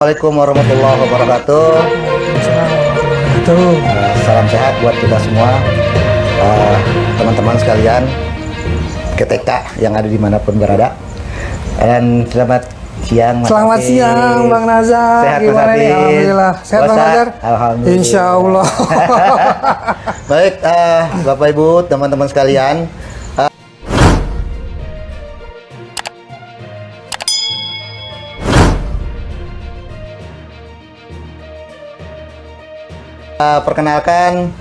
Assalamualaikum warahmatullahi wabarakatuh. Salam sehat buat kita semua, teman-teman sekalian GTK yang ada dimanapun berada. Dan selamat siang. Selamat siang Bang Nazar. Sehat gimana nih? Alhamdulillah. Sehat Bang Nazar? Alhamdulillah. Insya Allah. Baik, Bapak Ibu, teman-teman sekalian. Perkenalkan,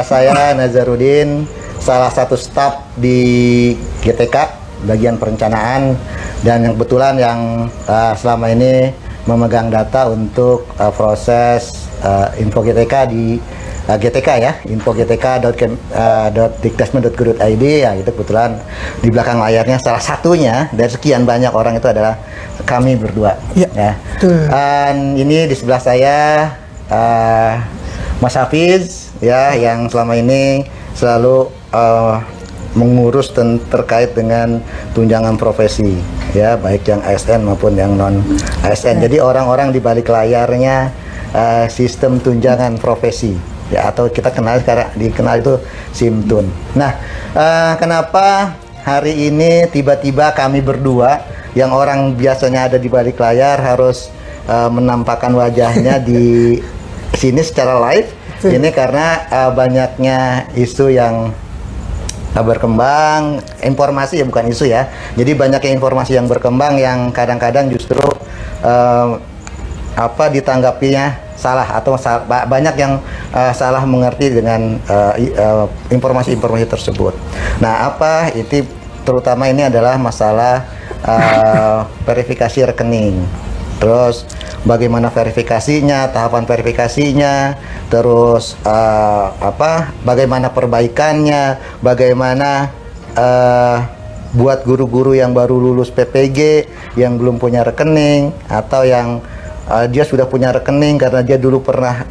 saya Nazarudin, salah satu staf di GTK bagian perencanaan, dan yang kebetulan yang selama ini memegang data untuk proses info GTK di GTK ya, info.gtk.dikdasmen.go.id ya. Itu kebetulan di belakang layarnya salah satunya dari sekian banyak orang itu adalah kami berdua ya. Dan ini di sebelah saya Mas Hafiz ya, yang selama ini selalu mengurus terkait dengan tunjangan profesi ya, baik yang ASN maupun yang non ASN. Jadi orang-orang di balik layarnya sistem tunjangan profesi ya, atau kita kenal sekarang dikenal itu SIMTUN. Nah, kenapa hari ini tiba-tiba kami berdua yang orang biasanya ada di balik layar harus menampakkan wajahnya di sini secara live? Ini karena banyaknya isu yang berkembang, informasi ya, bukan isu ya. Jadi banyaknya informasi yang berkembang yang kadang-kadang justru ditanggapinya salah, atau banyak yang salah mengerti dengan informasi-informasi tersebut. Nah, itu terutama ini adalah masalah verifikasi rekening. Terus bagaimana verifikasinya, tahapan verifikasinya, terus bagaimana perbaikannya, bagaimana buat guru-guru yang baru lulus PPG yang belum punya rekening, atau yang dia sudah punya rekening karena dia dulu pernah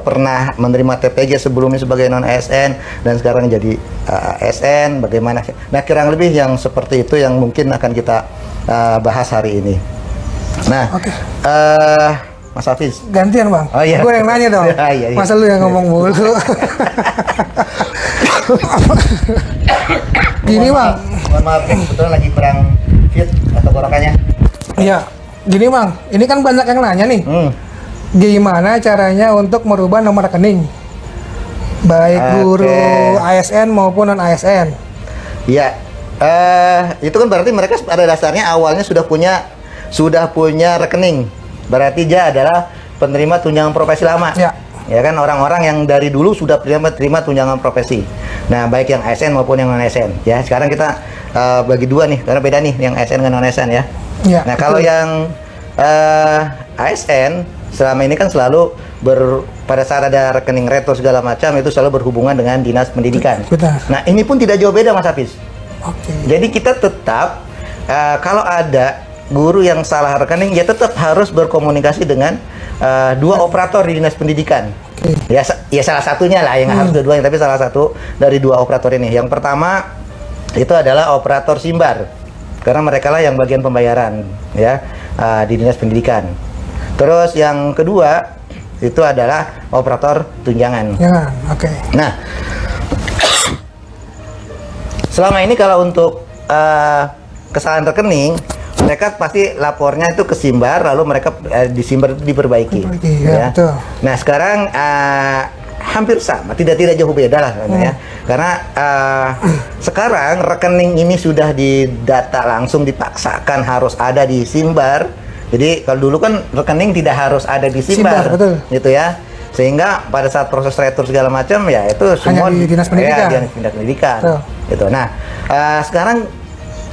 pernah menerima TPG sebelumnya sebagai non ASN dan sekarang jadi ASN, bagaimana. Nah, kurang lebih yang seperti itu yang mungkin akan kita bahas hari ini. Nah, Mas Hafiz. Gantian Bang. Oh, iya. Gue yang nanya dong. Iya. Masa lu yang ngomong mulu. Gini Bang. Mohon maaf, kebetulan lagi kurang fit tenggorokannya. Iya. Gini Bang, ini kan banyak yang nanya nih. Gimana caranya untuk merubah nomor rekening? Baik guru ASN maupun non ASN. Iya. Itu kan berarti mereka pada dasarnya awalnya sudah punya rekening. Berarti dia adalah penerima tunjangan profesi lama. Ya kan, orang-orang yang dari dulu sudah terima tunjangan profesi. Nah, baik yang ASN maupun yang non ASN. Ya, sekarang kita bagi dua nih, karena beda nih yang ASN dengan non ASN ya. Nah, kalau yang ASN selama ini kan selalu pada saat ada rekening retro segala macam itu selalu berhubungan dengan dinas pendidikan. Nah, ini pun tidak jauh beda Mas Hafiz. Jadi kita tetap kalau ada guru yang salah rekening, ya tetap harus berkomunikasi dengan dua operator di dinas pendidikan. Ya salah satunya lah, yang harus dua-duanya, tapi salah satu dari dua operator ini. Yang pertama itu adalah operator SIMBAR, karena mereka lah yang bagian pembayaran ya di dinas pendidikan. Terus yang kedua itu adalah operator tunjangan. Nah, selama ini kalau untuk kesalahan rekening, mereka pasti lapornya itu ke SIMBAR, lalu mereka di SIMBAR itu diperbaiki. Ya. Nah, sekarang hampir sama, tidak jauh beda lah ya. Karena sekarang rekening ini sudah didata langsung, dipaksakan harus ada di SIMBAR. Jadi kalau dulu kan rekening tidak harus ada di SIMBAR, gitu ya. Sehingga pada saat proses retur segala macam ya itu semua di dinas pendidikan. Ya, di dinas pendidikan. Gitu. Nah, sekarang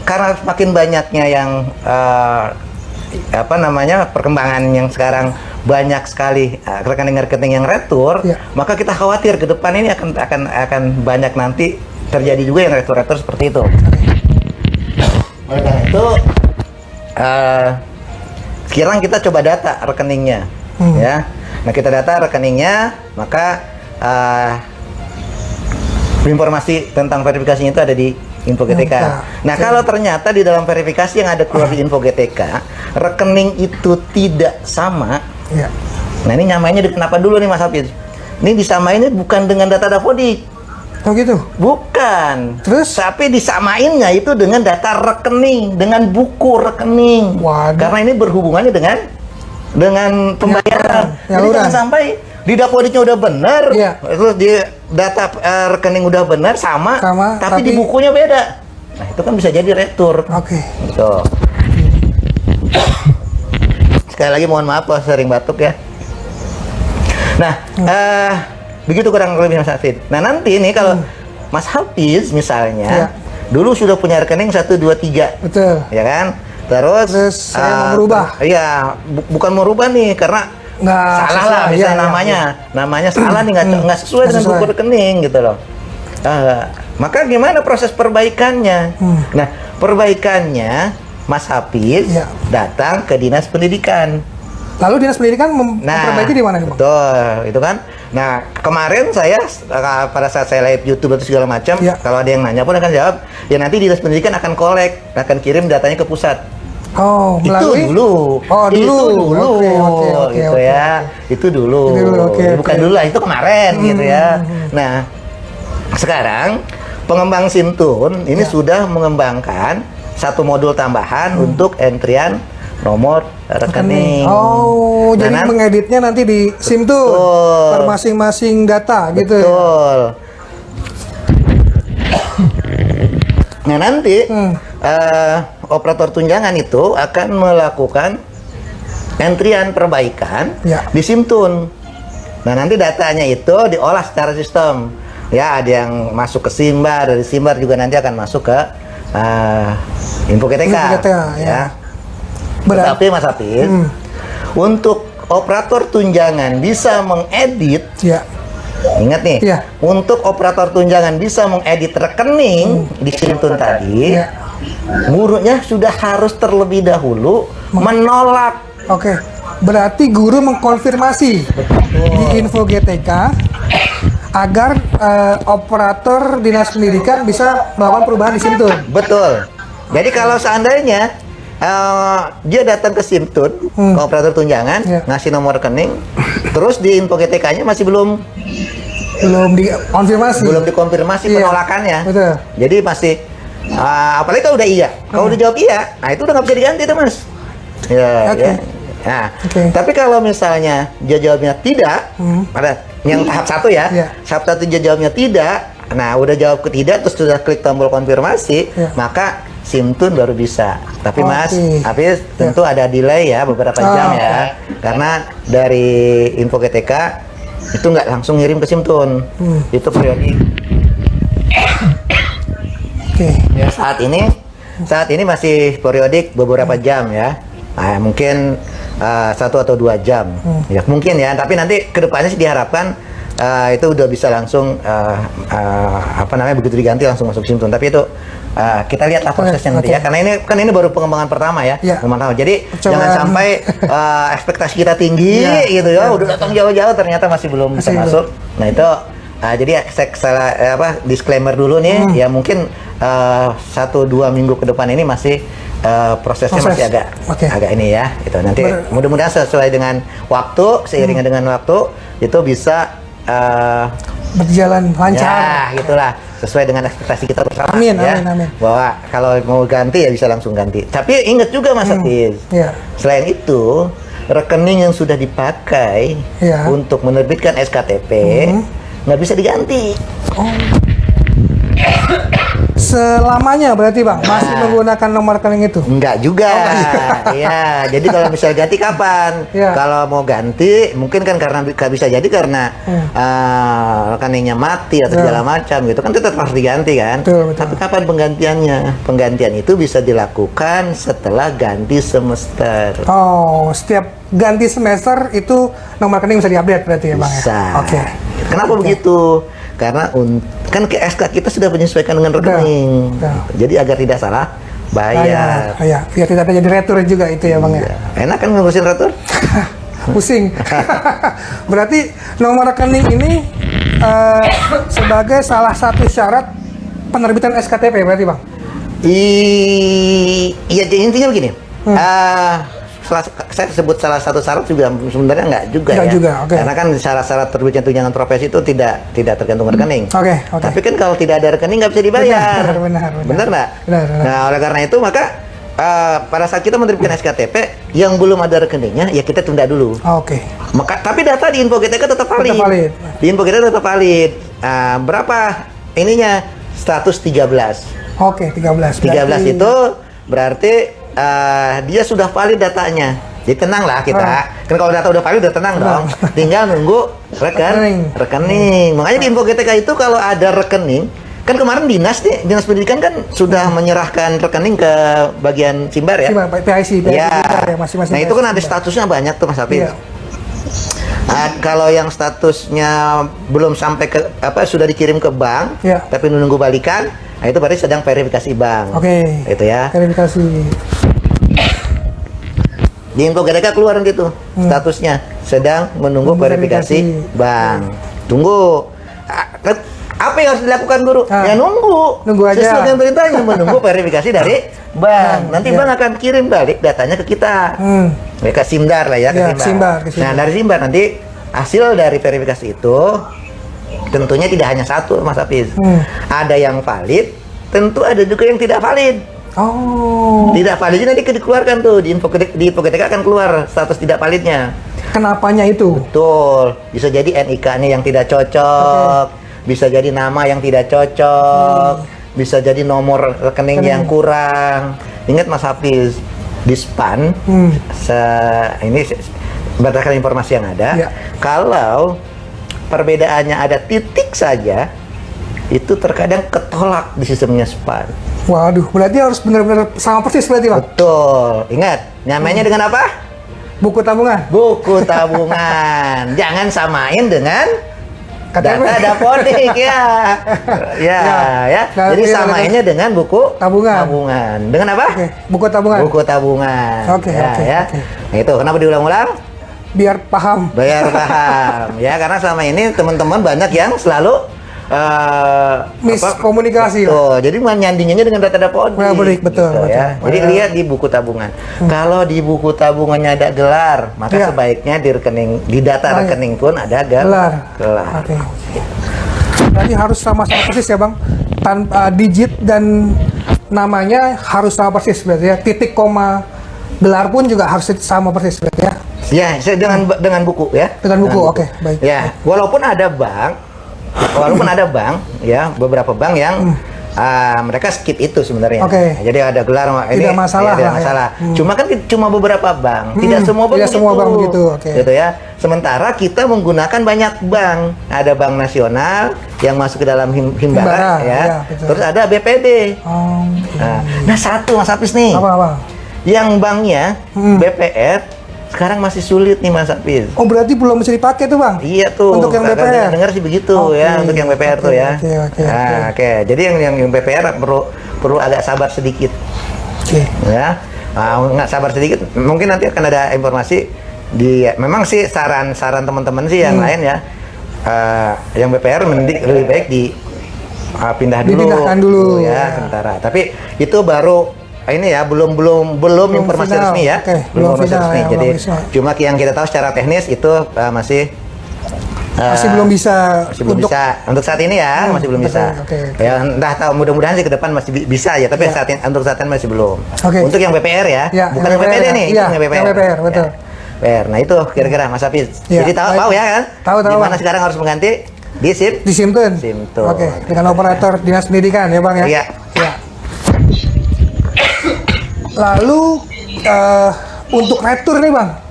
karena makin banyaknya yang perkembangan yang sekarang banyak sekali rekening-rekening yang retur, maka kita khawatir ke depan ini akan banyak nanti terjadi juga yang retur-retur seperti itu. Oleh karena itu, sekarang kita coba data rekeningnya, ya. Nah, kita data rekeningnya, maka informasi tentang verifikasinya itu ada di Info GTK. Nah, kalau ternyata di dalam verifikasi yang ada keluar di Info GTK, rekening itu tidak sama. Ya. Nah, ini nyamainnya kenapa dulu nih Mas Hafiz? Ini disamainnya bukan dengan data Dapodik. Oh gitu? Bukan. Terus? Tapi disamainnya itu dengan data rekening, dengan buku rekening. Waduh. Karena ini berhubungannya dengan pembayaran. Jadi jangan sampai di Dapodiknya udah benar, terus di data rekening udah benar sama, tapi di bukunya beda. Nah, itu kan bisa jadi retur. Oke. Gitu. Sekali lagi mohon maaf kalau sering batuk ya. Nah, begitu kurang lebih Mas Hafiz. Nah, nanti nih kalau Mas Hafiz misalnya dulu sudah punya rekening 1, 2, 3. Betul. Ya kan? Terus saya mau merubah. Iya, bukan mau rubah nih karena salah lah misalnya namanya salah nih, nggak sesuai dengan buku rekening gitu loh. Maka gimana proses perbaikannya? Nah, perbaikannya Mas Hafiz datang ke Dinas Pendidikan. Lalu Dinas Pendidikan memperbaiki di mana nih, Bang? Betul, itu kan. Nah, kemarin saya pada saat saya live YouTube atau segala macam, kalau ada yang nanya pun akan jawab, ya nanti Dinas Pendidikan akan akan kirim datanya ke pusat. Oh, melalui? Itu dulu. Oh, dulu. Itu dulu. Oke, gitu ya. Itu dulu. Bukan dulu lah, itu kemarin gitu ya. Nah, sekarang pengembang Simtun ini sudah mengembangkan satu modul tambahan untuk entrian nomor rekening. Oh, jadi mengeditnya nanti di Simtun per masing-masing data gitu ya. Betul. Nah, nanti operator tunjangan itu akan melakukan entrian perbaikan di Simtun. Nah, nanti datanya itu diolah secara sistem. Ya, ada yang masuk ke Simbar, dari Simbar juga nanti akan masuk ke Info GTK. Ya. Tetapi Mas Hafiz, untuk operator tunjangan bisa mengedit, ingat nih, untuk operator tunjangan bisa mengedit rekening di Simtun tadi, gurunya sudah harus terlebih dahulu menolak. Oke, berarti guru mengkonfirmasi di Info GTK agar operator Dinas Pendidikan bisa melakukan perubahan di Simtun. Betul. Jadi kalau seandainya dia datang ke Simtun, ke operator tunjangan, ngasih nomor rekening, terus di Info GTK-nya masih belum dikonfirmasi penolakannya. Betul. Jadi masih apalagi kalau udah iya, kalau udah jawab iya, nah itu udah nggak bisa diganti tuh Mas. Ya. Nah, tapi kalau misalnya dia jawabnya tidak, ada yang tahap 1 ya, tahap 1 dia jawabnya tidak, nah udah jawab ke tidak, terus sudah klik tombol konfirmasi, maka Simtun baru bisa. Tapi Mas, Hafiz tentu ada delay ya, beberapa jam ya, karena dari Info GTK itu nggak langsung ngirim ke Simtun, itu periodik. Ya, saat ini masih periodik beberapa jam ya. Nah, mungkin 1 atau 2 jam, ya mungkin ya. Tapi nanti kedepannya sih diharapkan itu udah bisa langsung begitu diganti langsung masuk Simtun. Tapi itu kita lihatlah prosesnya nanti ya. Karena ini baru pengembangan pertama ya. Jadi jangan sampai ekspektasi kita tinggi gitu ya. Udah datang jauh-jauh ternyata masih belum bisa masuk. Nah itu jadi saya disclaimer dulu nih. Ya mungkin 1-2 minggu ke depan ini masih prosesnya masih agak ini ya. Itu nanti mudah-mudahan sesuai dengan waktu, seiringan dengan waktu itu bisa berjalan lancar. Ya, gitulah. Sesuai dengan ekspektasi kita bersama. Amin. Bahwa kalau mau ganti ya bisa langsung ganti. Tapi ingat juga Mas Hafiz, selain itu rekening yang sudah dipakai untuk menerbitkan SKTP nggak bisa diganti. Selamanya berarti Bang masih menggunakan nomor rekening itu? Enggak juga. Iya, jadi kalau misal ganti kapan? Kalau mau ganti mungkin kan karena nggak bisa jadi karena rekeningnya mati atau segala macam gitu kan, tetap harus diganti kan. Betul. Tapi kapan penggantiannya? Penggantian itu bisa dilakukan setelah ganti semester. Oh, setiap ganti semester itu nomor rekening bisa diupdate berarti ya Bang? Bisa. Oke. Kenapa begitu? Karena kan ke SK kita sudah menyesuaikan dengan rekening. Jadi agar tidak salah bayar. Biar tidak ada jadi retur juga itu ya Bang ya. Enak kan ngurusin retur? Pusing. Berarti nomor rekening ini sebagai salah satu syarat penerbitan SKTP berarti Bang? Iya, intinya begini. Saya sebut salah satu syarat juga sebenarnya enggak juga Enggak ya. juga, oke. Karena kan syarat-syarat terbitnya tunjangan profesi itu tidak tergantung rekening. Oke. Tapi kan kalau tidak ada rekening nggak bisa dibayar. Benar. Benar nggak? Benar. Nah, oleh karena itu maka pada saat kita menerbitkan SKTP yang belum ada rekeningnya ya kita tunda dulu. Oke. Tapi data di Info GTK tetap valid. Tetap valid. Di Info GTK tetap valid. Berapa ininya? Status 13. Oke, 13. 13 itu berarti dia sudah valid datanya. Jadi tenang lah kita. Kan kalau data udah valid udah tenang dong. Tinggal nunggu rekening. Makanya di Info GTK itu kalau ada rekening, kan kemarin dinas pendidikan kan sudah menyerahkan rekening ke bagian Simbar ya. Simbar, PIC Ya. ya, masing-masing. Nah itu kan ada statusnya banyak tuh Mas Hafiz. Iya. Kalau yang statusnya belum sampai ke sudah dikirim ke bank, Iya. tapi menunggu balikan, nah itu berarti sedang verifikasi bank. Oke. Itu ya. Verifikasi. Di Info GTK keluar gitu statusnya sedang menunggu verifikasi bank. Tunggu. Apa yang harus dilakukan guru? Ya nunggu. Nunggu aja. Sesuai dengan perintahnya menunggu verifikasi dari bank. Nanti bank akan kirim balik datanya ke kita. Ya, ke Simdar lah ya, ke Simbar. Ke Nah, dari Simbar nanti hasil dari verifikasi itu tentunya tidak hanya satu, Mas Hafiz. Ada yang valid, tentu ada juga yang tidak valid. Oh. Tidak validnya nanti dikeluarkan tuh di Info GTK akan keluar status tidak validnya. Kenapanya itu? Betul. Bisa jadi NIK-nya yang tidak cocok. Bisa jadi nama yang tidak cocok. Bisa jadi nomor rekening yang kurang. Ingat Mas Hafiz, di SPAN ini berdasarkan informasi yang ada, kalau perbedaannya ada titik saja, itu terkadang ketolak di sistemnya SPAN. Waduh, berarti harus benar-benar sama persis berarti Bang? Betul. Ingat, nyamainnya dengan apa? Buku tabungan? Buku tabungan. Jangan samain dengan KTP. data dapodik ya. Ya. Jadi samainnya dengan buku tabungan. Dengan apa? Oke. Buku tabungan. Buku tabungan. Oke. Ya. Nah, itu kenapa diulang-ulang? Biar paham. Ya, karena selama ini teman-teman banyak yang selalu miskomunikasi. Jadi nyandingannya dengan data dapodik. Betul. Ya. Jadi lihat di buku tabungan. Kalau di buku tabungannya ada gelar, maka sebaiknya di data rekening pun ada gelar. Oke. Berarti harus sama-sama persis ya Bang. Tanpa digit dan namanya harus sama persis berarti ya. Titik koma gelar pun juga harus sama persis berarti ya. Ya, dengan buku ya. Dengan buku, oke, baik. Ya, walaupun ada bank, ya beberapa bank yang mereka skip itu sebenarnya. Oke. Jadi ada gelar ini tidak masalah. tidak masalah. Cuma kan cuma beberapa bank, tidak semua bank begitu. Oke. Gitu ya. Sementara kita menggunakan banyak bank. Ada bank nasional yang masuk ke dalam Himbara ya. Terus ada BPD. Oh, okay. Nah, satu Mas Hafiz nih. Apa? Yang banknya BPR sekarang masih sulit nih Mas Hafiz. Oh, berarti belum bisa dipakai tuh Bang? Iya tuh. Untuk yang BPR? Dengar sih begitu ya, untuk yang BPR tuh ya. Oke. Jadi yang BPR perlu agak sabar sedikit. Oke. Ya. Nggak sabar sedikit, mungkin nanti akan ada informasi memang sih saran teman-teman sih yang lain ya. Yang BPR lebih baik dipindahkan dulu ya sementara. Tapi itu baru ini ya belum informasi final. resmi ya. Belum informasi final, resmi. ya, Jadi cuma yang kita tahu secara teknis itu masih belum bisa untuk saat ini ya, masih belum bisa. Okay. Ya entah tahu, mudah-mudahan sih ke depan masih bisa ya, tapi untuk saat ini masih belum. Okay. Untuk yang BPR ya, bukan yang BPD nih, ya, yang BPR. Yang BPR, betul. Ya. BPR. Nah itu kira-kira Mas Hafiz. Ya, jadi tahu ya kan? Tahu. Gimana sekarang harus mengganti di SIM? Di Simtun. Oke, dengan operator dinas pendidikan ya Bang ya. Iya. Ya. Lalu untuk retur nih Bang.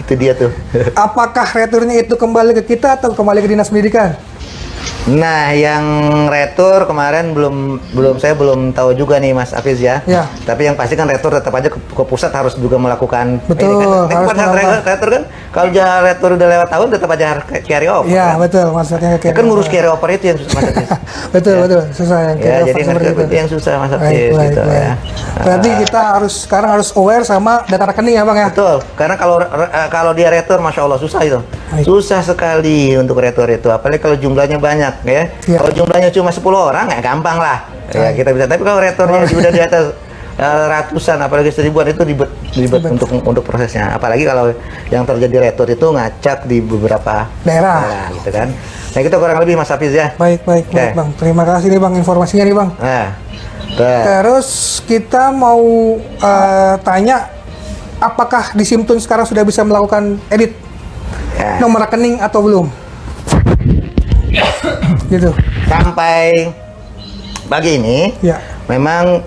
Itu dia tuh. Apakah returnya itu kembali ke kita atau kembali ke dinas pendidikan? Nah, yang retur kemarin saya belum tahu juga nih Mas Hafiz ya. Ya. Tapi yang pasti kan retur tetap aja ke pusat harus juga melakukan. Betul. Ini kan retur kan Kalau retur udah lewat tahun tetap aja harus carry over. Iya, kan? betul, maksudnya Ya kan ngurus carry over itu yang susah Mas Hafiz. betul, Ya. betul, susah yang Ya, carry over jadi seperti itu. itu yang susah Mas Baik, Hafiz baik, gitu baik. ya. Berarti kita sekarang harus aware sama data rekening ya Bang ya? Betul, karena kalau dia retur, masya Allah susah itu, Baik. susah sekali untuk retur itu, apalagi kalau jumlahnya banyak ya. Iya. Kalau jumlahnya cuma 10 orang, ya gampang lah, ya kita bisa. Tapi kalau returnya sudah di atas ratusan, apalagi 1000-an itu ribet untuk prosesnya. Apalagi kalau yang terjadi retur itu ngacak di beberapa Daerah. gitu kan. Nah kita kurang lebih Mas Hafiz ya. Baik, baik, Oke. baik Bang. Terima kasih nih Bang informasinya nih Bang. Nah, Terus kita mau tanya, apakah di Simtun sekarang sudah bisa melakukan edit ya. nomor rekening atau belum? Gitu. Sampai pagi ini. Ya. Memang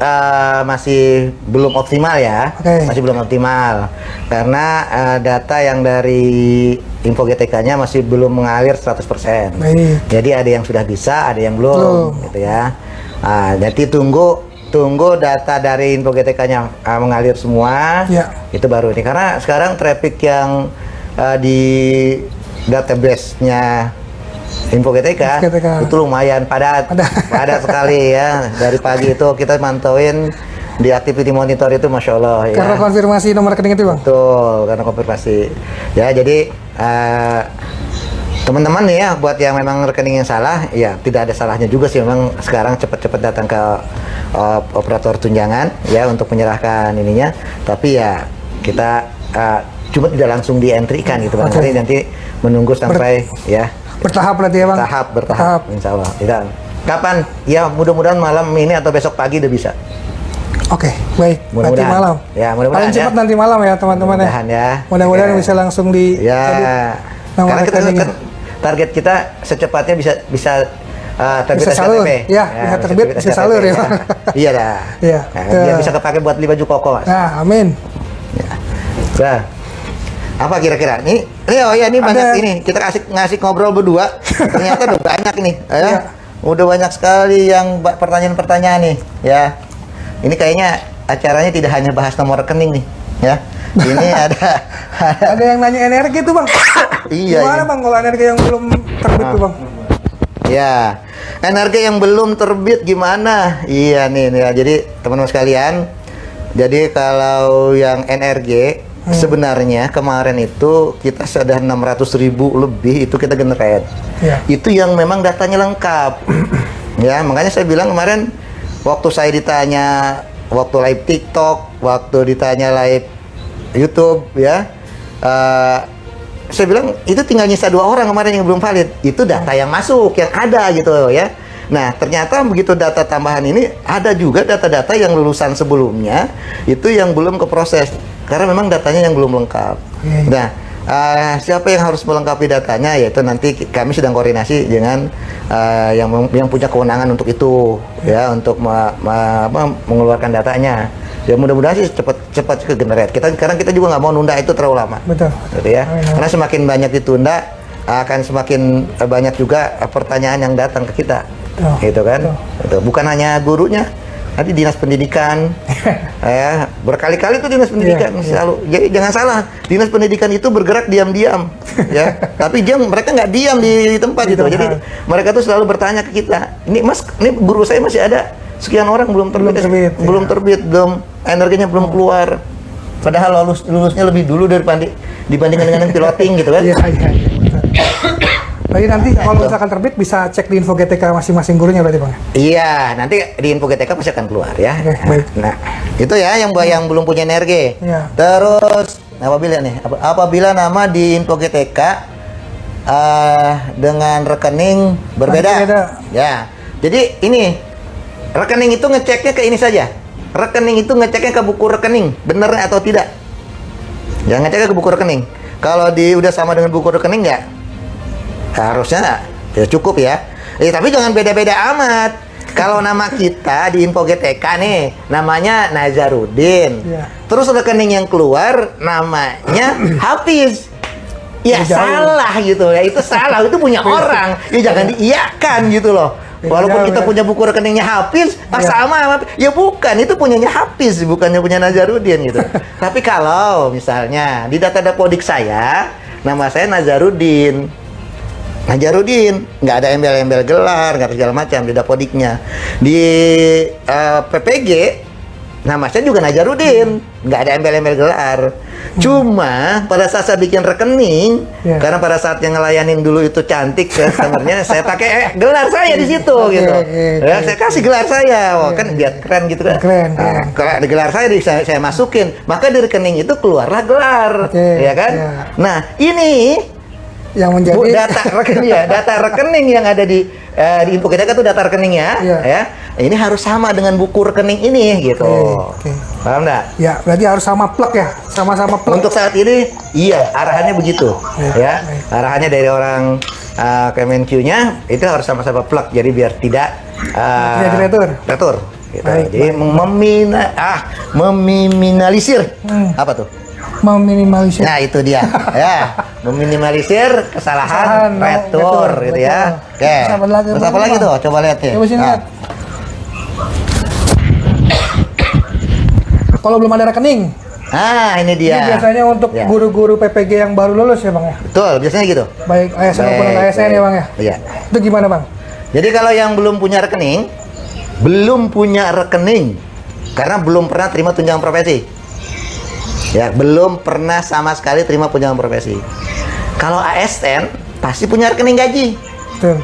masih belum optimal ya, Oke. masih belum optimal karena data yang dari Info GTK-nya masih belum mengalir 100%. Baik. Jadi ada yang sudah bisa, ada yang belum, gitu ya. Jadi tunggu data dari Info GTK-nya mengalir semua, Ya. itu baru ini. Karena sekarang traffic yang di database-nya Info GTK, itu lumayan padat sekali ya. Dari pagi itu kita mantauin di activity monitor itu, masya Allah ya. Karena konfirmasi nomor rekening itu Bang? Betul, karena konfirmasi. Ya jadi teman-teman nih ya, buat yang memang rekeningnya salah, ya tidak ada salahnya juga sih. Memang sekarang cepat-cepat datang ke operator tunjangan ya untuk menyerahkan ininya. Tapi ya kita cuma tidak langsung di entry-kan gitu. Oke. Nanti menunggu sampai ya. Bertahap berarti ya Bang? Bertahap, insya Allah. Tidak. Kapan? Ya mudah-mudahan malam ini atau besok pagi udah bisa. Oke, baik. Berarti Mudah-mudahan. malam. Ya, mudah-mudahan Paling cepat ya. nanti malam ya teman-teman ya. Mudah-mudahan ya. Mudah-mudahan Ya. bisa langsung di edit Ya. nomor Karena kita rekeningnya. kan target kita secepatnya bisa terbit Bisa salur. SKTP. Ya, bisa terbit, bisa SKTP, salur ya. Iya dah. Iya. Nah, biar bisa kepake buat beli baju koko, Mas. Nah, amin. Ya. Nah, apa kira-kira? Ini banyak Ada- ini. Kita ngasih ngobrol berdua. Ternyata udah banyak nih, ya. Iya. Udah banyak sekali yang pertanyaan-pertanyaan nih, ya. Ini kayaknya acaranya tidak hanya bahas nomor rekening nih, ya. Ini Ada yang nanya energi tuh Bang. Iya, Gimana iya. Bang kalau energi yang belum terbit tuh Bang? Ya, energi yang belum terbit gimana? Iya nih, ya. Jadi teman-teman sekalian, jadi kalau yang NRG sebenarnya kemarin itu kita sudah 600.000 lebih itu kita generate. Ya. Itu yang memang datanya lengkap. Ya, makanya saya bilang kemarin waktu saya ditanya waktu live TikTok, waktu ditanya live YouTube, ya. Saya bilang itu tinggal nyisa 2 orang kemarin yang belum valid. Itu data yang masuk, yang ada gitu ya. Nah, ternyata begitu data tambahan ini ada juga data-data yang lulusan sebelumnya itu yang belum keproses karena memang datanya yang belum lengkap. Iya. Nah, siapa yang harus melengkapi datanya? Yaitu nanti kami sedang koordinasi dengan yang punya kewenangan untuk itu, ya, untuk mengeluarkan datanya. Ya mudah-mudahan sih cepat ke generate. Sekarang kita juga nggak mau nunda itu terlalu lama. Betul. Gitu ya. Amin. Karena semakin banyak ditunda akan semakin banyak juga pertanyaan yang datang ke kita. Betul. Gitu kan? Betul. Gitu. Bukan hanya gurunya, nanti dinas pendidikan. Ya, berkali-kali itu dinas pendidikan Iya, selalu. Jadi jangan salah, dinas pendidikan itu bergerak diam-diam, ya. Tapi mereka nggak diam di tempat Di gitu. tempat. Jadi mereka tuh selalu bertanya ke kita, ini Mas, ini guru saya masih ada sekian orang belum terbit, Belum terbit, ya. belum energinya belum keluar. Padahal lulusnya lebih dulu dibandingkan dengan yang piloting gitu kan. Iya, iya, iya. betul. Jadi nanti kalau misalkan terbit bisa cek di info GTK masing-masing gurunya berarti Bang? Iya, nanti di info GTK pasti akan keluar ya. Oke, baik. Nah, itu ya yang belum punya energi. Iya. Terus apabila nama di info GTK dengan rekening berbeda. Berbeda. Ya. Jadi ini rekening itu ngeceknya ke ini saja. Rekening itu ngeceknya ke buku rekening, benar atau tidak? Ya, ngeceknya ke buku rekening. Kalau udah sama dengan buku rekening ya harusnya ya cukup ya. Tapi jangan beda-beda amat. Kalau nama kita di info GTK nih, namanya Nazarudin. Iya. Terus rekening yang keluar namanya Hafiz. Ya Jauh. salah gitu ya, itu salah, itu punya orang. Ya jangan diiyakan gitu loh. Walaupun Jauh, kita ya. punya buku rekeningnya Hafiz, Iya. sama. Ya bukan, itu punyanya Hafiz, bukannya punya Nazarudin gitu. Tapi kalau misalnya di data Dapodik saya nama saya Nazarudin. Nazarudin, nggak ada embel-embel gelar, nggak ada segala macam di dapodiknya. Di PPG, nama saya juga Nazarudin, nggak ada embel-embel gelar. Cuma pada saat saya bikin rekening, karena pada saat yang ngelayanin dulu itu cantik customernya, saya pakai gelar saya di situ gitu. Ya, saya kasih gelar saya, kan biar keren gitu kan. Keren. Kalau ada gelar saya masukin, maka di rekening itu keluarlah gelar, ya kan? Nah ini yang menjadi data rekening yang ada di info kita itu data rekeningnya, ya. Ini harus sama dengan buku rekening ini gitu. Paham nggak? Ya, berarti harus sama plug ya, sama-sama plug. Untuk saat ini, iya, arahannya begitu, ya. Arahannya dari orang Kemenq-nya itu harus sama-sama plug, jadi biar tidak retur. Gitu. Jadi meminimalisir apa tuh? Meminimalisir. Nah itu dia, ya, meminimalisir kesalahan retur, gitu ya. Oke. Terus apa lagi tuh? Coba lihat ya. Coba sini lihat. Kalau belum ada rekening. Ah, ini dia. Ini biasanya untuk guru-guru PPG yang baru lulus ya, Bang ya? Betul, biasanya gitu. Baik ASN maupun ASN ya, Bang ya? Iya. Itu gimana, Bang? Jadi kalau yang belum punya rekening, karena belum pernah terima tunjangan profesi. Ya, belum pernah sama sekali terima tunjangan profesi. Kalau ASN pasti punya rekening gaji. Betul.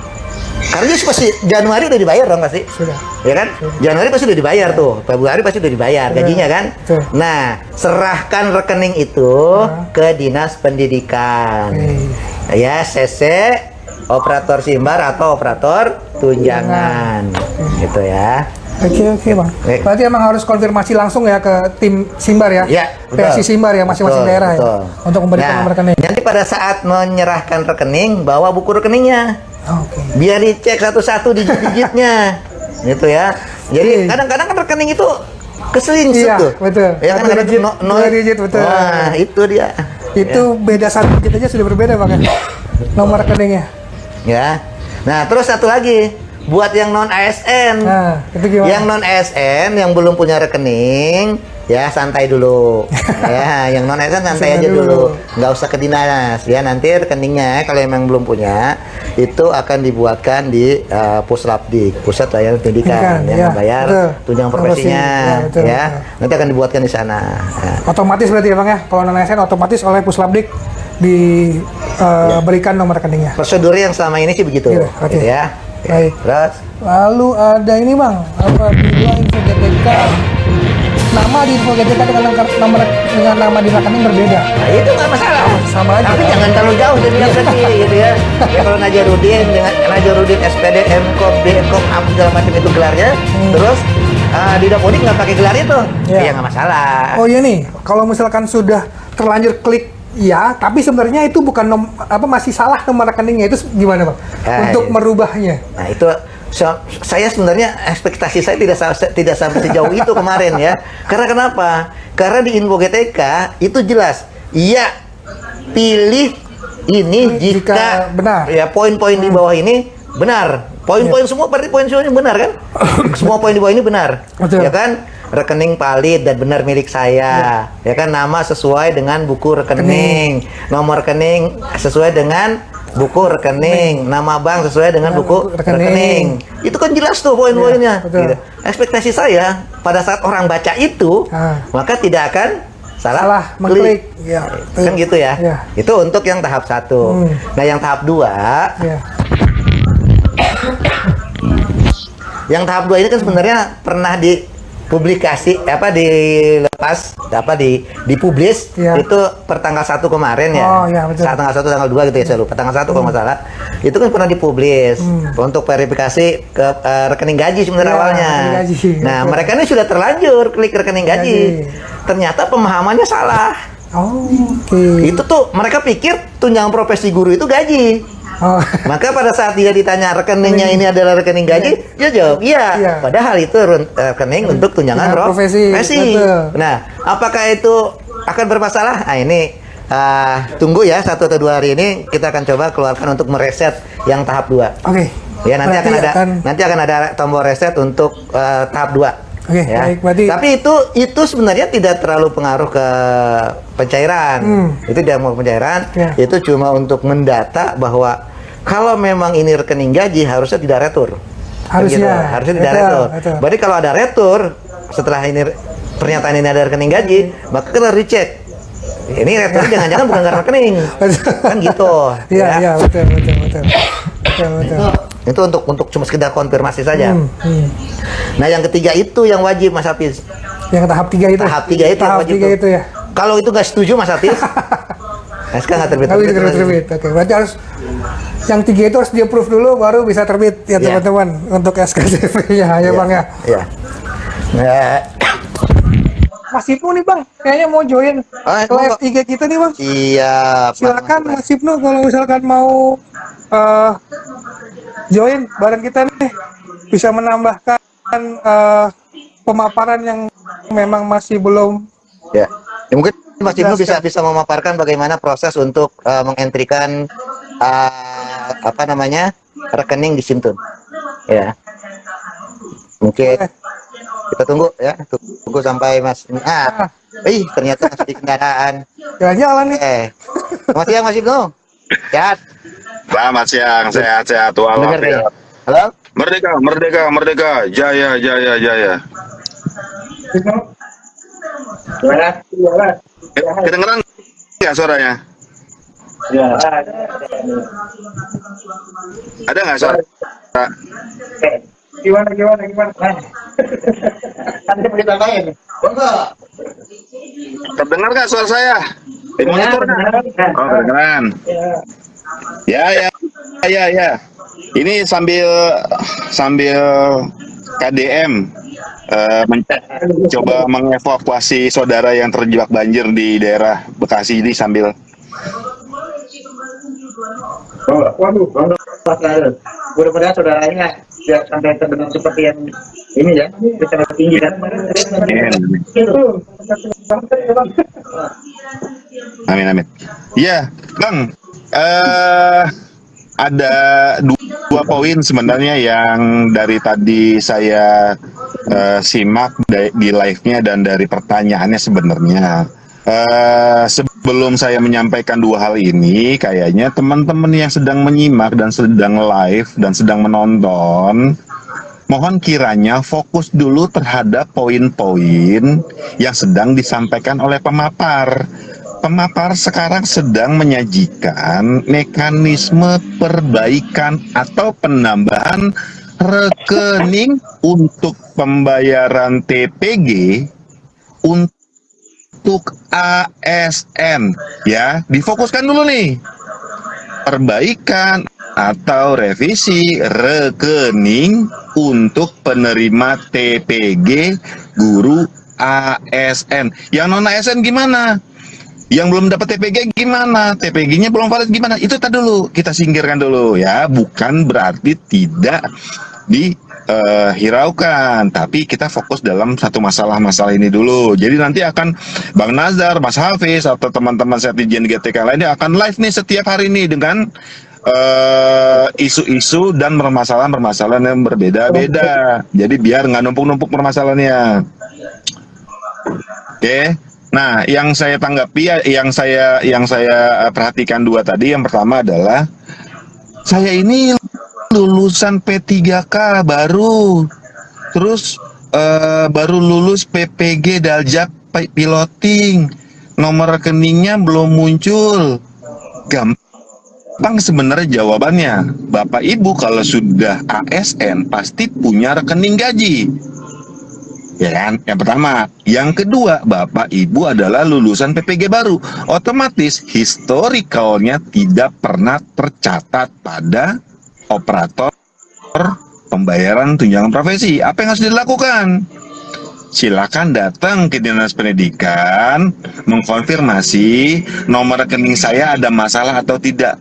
Karena dia pasti Januari udah dibayar dong pasti. Sudah. Ya kan? Januari pasti udah dibayar tuh. Februari pasti udah dibayar gajinya kan? Betul. Nah, serahkan rekening itu ke Dinas Pendidikan. Ya, CC, operator Simbar atau operator tunjangan. Gitu ya. Oke, Bang. Berarti emang harus konfirmasi langsung ya ke tim Simbar ya? Iya, PSI Simbar ya, masing-masing daerah ya? Untuk memberikan nomor rekening. Nanti pada saat menyerahkan rekening, bawa buku rekeningnya. Biar dicek satu-satu digit-digitnya. Gitu ya. Jadi kadang-kadang kan rekening itu keselingsut tuh. Betul. Ya kan kadang-kadang digit, betul. Wah, itu dia. Itu beda satu digit aja sudah berbeda, Bang ya? Nomor rekeningnya. Ya. Nah, terus satu lagi. Buat yang non ASN, itu gimana? Yang non ASN yang belum punya rekening, ya santai dulu. Ya, yang non ASN santai aja dulu, nggak usah ke dinas. Ya, nanti rekeningnya kalau emang belum punya, itu akan dibuatkan di Puslapdik, Pusat Layanan Pendidikan, yang membayar tunjangan profesinya. Ya, nanti akan dibuatkan di sana. Otomatis berarti ya, Bang ya? Kalau non ASN otomatis oleh Puslapdik diberikan nomor rekeningnya. Prosedur yang selama ini sih begitu, gitu ya. Baik. Terus lalu ada ini, Bang, apabila info GTK nama di info GTK dengan nama di rekening berbeda. Nah, itu nggak masalah. Sama aja. Tapi jangan terlalu jauh dari berarti gitu ya. Ya kalau Nazarudin dengan Nazarudin SPD, MKOP, BKOP, segala macam itu gelarnya. Terus di Dapodik nggak pakai gelar itu, ya nggak masalah. Oh iya nih, kalau misalkan sudah terlanjur klik ya, tapi sebenarnya itu bukan masih salah nomor rekeningnya, itu gimana, Bang? Untuk merubahnya. Nah, itu saya sebenarnya ekspektasi saya tidak sampai sejauh itu kemarin ya. Karena kenapa? Karena di info GTK itu jelas, iya pilih ini jika benar. Ya, poin-poin di bawah ini benar. Poin-poin semua berarti poin semuanya benar kan? Semua poin di bawah ini benar. Betul. Ya kan? Rekening valid dan benar milik saya, ya kan, nama sesuai dengan buku rekening, nomor rekening sesuai dengan buku rekening, nama bank sesuai dengan buku rekening. Itu kan jelas tuh poin-poinnya. Gitu. Ekspektasi saya pada saat orang baca itu, maka tidak akan salah mengklik. Ya, kan gitu ya. Itu untuk yang tahap 1. Nah, yang tahap 2. Yang tahap 2 ini kan sebenarnya pernah dipublikasi dipublis itu per tanggal 1 kemarin ya. Saat tanggal 1 tanggal 2 gitu ya, saya lupa. Tanggal 1 kalau nggak salah. Itu kan pernah dipublis untuk verifikasi ke rekening gaji sebenarnya awalnya. Nah, mereka ini sudah terlanjur klik rekening gaji. Ternyata pemahamannya salah. Itu tuh mereka pikir tunjangan profesi guru itu gaji. Maka pada saat dia ditanya rekeningnya ini adalah rekening gaji, dia jawab iya. Padahal itu rekening untuk tunjangan profesi. Nah, apakah itu akan bermasalah? Nah, ini tunggu ya 1 atau 2 hari ini kita akan coba keluarkan untuk mereset yang tahap 2. Ya, nanti akan ada tombol reset untuk tahap 2. Oke, baik, berarti Tapi itu sebenarnya tidak terlalu pengaruh ke pencairan. Itu tidak mau pencairan. Itu cuma untuk mendata bahwa kalau memang ini rekening gaji harusnya tidak retur. Harusnya tidak retur. Berarti kalau ada retur setelah ini pernyataan ini ada rekening gaji, maka kita recheck. Ini retur jangan-jangan bukan karena rekening. Kan gitu. Iya, betul. Itu untuk cuma sekedar konfirmasi saja. Nah, yang ketiga itu yang wajib, Mas Hafiz. Yang tahap 3 itu. Tahap 3 itu yang wajib. Itu ya. Kalau itu nggak setuju, Mas Hafiz, SK nggak terbit. Oke, berarti harus yang 3 itu harus di-approve dulu baru bisa terbit ya teman-teman untuk SKCV-nya ya Bang ya. Iya. Nah, Mas Ibnu nih Bang, kayaknya mau join kelas 3 kita nih Bang. siap. Silakan Mas Ibnu kalau misalkan mau join bareng kita nih, bisa menambahkan pemaparan yang memang masih belum. Ya, mungkin Mas Ibnu bisa memaparkan bagaimana proses untuk mengentrikan rekening di Simtun. Ya, mungkin kita tunggu ya, tunggu sampai Mas. Ternyata masih di kendaraan. Jalan-jalan nih. Selamat siang Mas Ibnu. Sehat. Selamat siang, sehat-sehat walafiat. Halo. Merdeka, jaya. Kedengeran nggak suaranya? Ada nggak suara? Gimana? Terdengar nggak suara saya? Di monitor nggak? Oh, kedengeran. Ya. Ini sambil KDM mencoba mengevakuasi saudara yang terjebak banjir di daerah Bekasi ini sambil. Waduh, mudah-mudahan saudaranya tidak sampai terbenam seperti yang ini ya, bisa tinggi kan? Amin. Iya, Bang. Ada dua poin sebenarnya yang dari tadi saya simak di live-nya dan dari pertanyaannya sebenarnya. Sebelum saya menyampaikan dua hal ini, kayaknya teman-teman yang sedang menyimak dan sedang live dan sedang menonton, mohon kiranya fokus dulu terhadap poin-poin yang sedang disampaikan oleh pemapar. Pemapar sekarang sedang menyajikan mekanisme perbaikan atau penambahan rekening untuk pembayaran TPG untuk ASN. Ya, difokuskan dulu nih. Perbaikan atau revisi rekening untuk penerima TPG guru ASN. Yang non ASN gimana? Yang belum dapat TPG gimana? TPG-nya belum valid gimana? Itu tadi dulu, kita singkirkan dulu ya. Bukan berarti tidak dihiraukan, tapi kita fokus dalam satu masalah-masalah ini dulu. Jadi nanti akan Bang Nazar, Mas Hafiz, atau teman-teman Setijen GTK lainnya akan live nih setiap hari ini dengan isu-isu dan permasalahan-permasalahan yang berbeda-beda. Jadi biar nggak numpuk-numpuk permasalahannya. Oke. Nah, yang saya tanggapi, yang saya perhatikan dua tadi, yang pertama adalah saya ini lulusan P3K baru, terus baru lulus PPG Daljak piloting, nomor rekeningnya belum muncul. Gampang sebenarnya jawabannya. Bapak Ibu kalau sudah ASN pasti punya rekening gaji. Ya kan, yang pertama. Yang kedua, Bapak Ibu adalah lulusan PPG baru. Otomatis historicalnya tidak pernah tercatat pada operator pembayaran tunjangan profesi. Apa yang harus dilakukan? Silakan datang ke Dinas Pendidikan, mengkonfirmasi nomor rekening saya ada masalah atau tidak.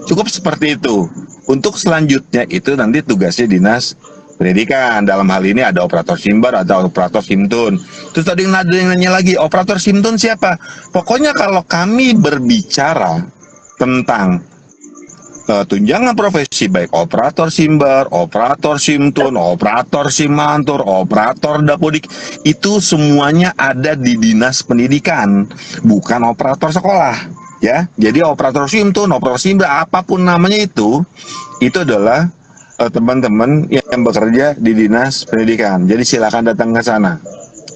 Cukup seperti itu. Untuk selanjutnya itu nanti tugasnya Dinas Pendidikan. Dalam hal ini ada operator Simbar atau operator Simtun. Terus tadi ada yang nanya lagi, operator Simtun siapa? Pokoknya kalau kami berbicara tentang tunjangan profesi baik operator simbar, operator simtun, operator simantur, operator dapodik itu semuanya ada di dinas pendidikan, bukan operator sekolah ya. Jadi operator simtun, operator simbar apapun namanya itu adalah teman-teman yang bekerja di dinas pendidikan. Jadi silakan datang ke sana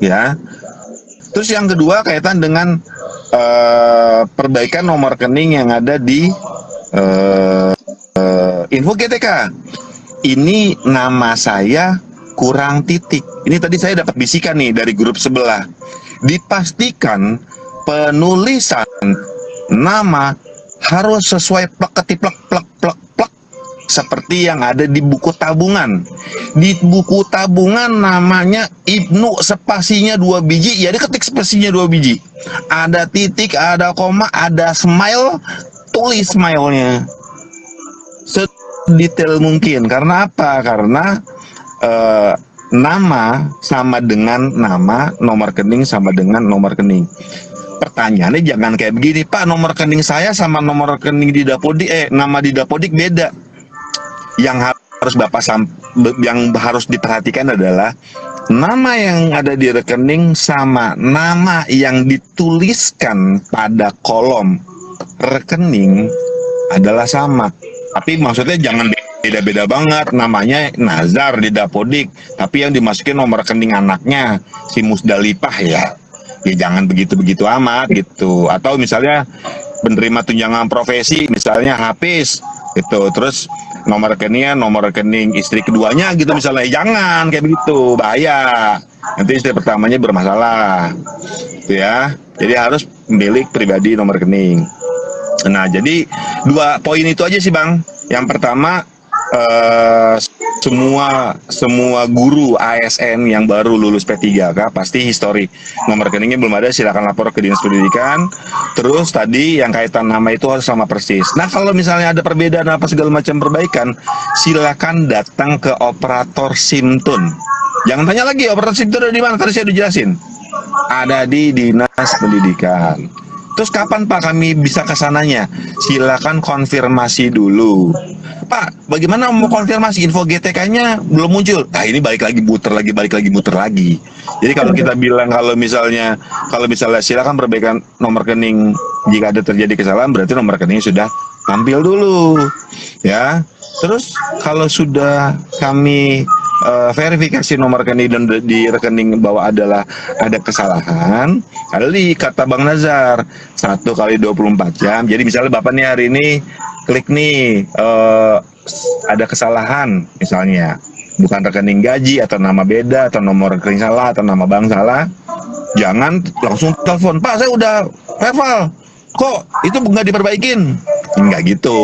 ya. Terus yang kedua kaitan dengan perbaikan nomor rekening yang ada di info GTK. Ini nama saya kurang titik. Ini tadi saya dapat bisikan nih dari grup sebelah. Dipastikan penulisan nama harus sesuai plek ketiplek plek plek plek seperti yang ada di buku tabungan. Di buku tabungan namanya Ibnu, spasinya 2 biji, ya diketik spasinya 2 biji. Ada titik, ada koma, ada smile, tulis smile-nya sedetail mungkin. Karena apa? Karena nama sama dengan nama, nomor rekening sama dengan nomor rekening. Pertanyaannya jangan kayak begini, Pak, nomor rekening saya sama nomor rekening di Dapodik, nama di Dapodik beda. Yang harus yang harus diperhatikan adalah nama yang ada di rekening sama nama yang dituliskan pada kolom rekening adalah sama. Tapi maksudnya jangan beda-beda banget. Namanya Nazar di Dapodik, tapi yang dimasukin nomor rekening anaknya si Musdalifah ya. Ya jangan begitu-begitu amat gitu. Atau misalnya penerima tunjangan profesi misalnya Hafiz gitu, terus nomor rekeningnya nomor rekening istri keduanya gitu misalnya. Jangan kayak begitu, bahaya. Nanti istri pertamanya bermasalah gitu ya. Jadi harus milik pribadi nomor rekening. Nah, jadi 2 poin itu aja sih, Bang. Yang pertama, semua guru ASN yang baru lulus P3K pasti histori nomor rekeningnya belum ada, silakan lapor ke Dinas Pendidikan. Terus tadi yang kaitan nama itu harus sama persis. Nah, kalau misalnya ada perbedaan apa segala macam perbaikan, silakan datang ke operator simtun. Jangan tanya lagi operator simtun ada di mana, tadi saya udah jelasin. Ada di Dinas Pendidikan. Terus kapan Pak kami bisa ke sananya? Silakan konfirmasi dulu. Pak, bagaimana mau konfirmasi? Info GTK-nya belum muncul. Nah, ini balik lagi muter lagi. Jadi kalau kita bilang kalau misalnya silakan perbaikan nomor rekening jika ada terjadi kesalahan, berarti nomor rekeningnya sudah tampil dulu. Ya. Terus kalau sudah kami verifikasi nomor rekening dan di rekening bahwa ada kesalahan, kali kata Bang Nazar 1 kali 24 jam. Jadi misalnya Bapak nih hari ini klik nih ada kesalahan misalnya bukan rekening gaji atau nama beda atau nomor rekening salah atau nama bank salah, jangan langsung telepon, Pak saya udah level kok itu nggak diperbaikin. Nggak gitu.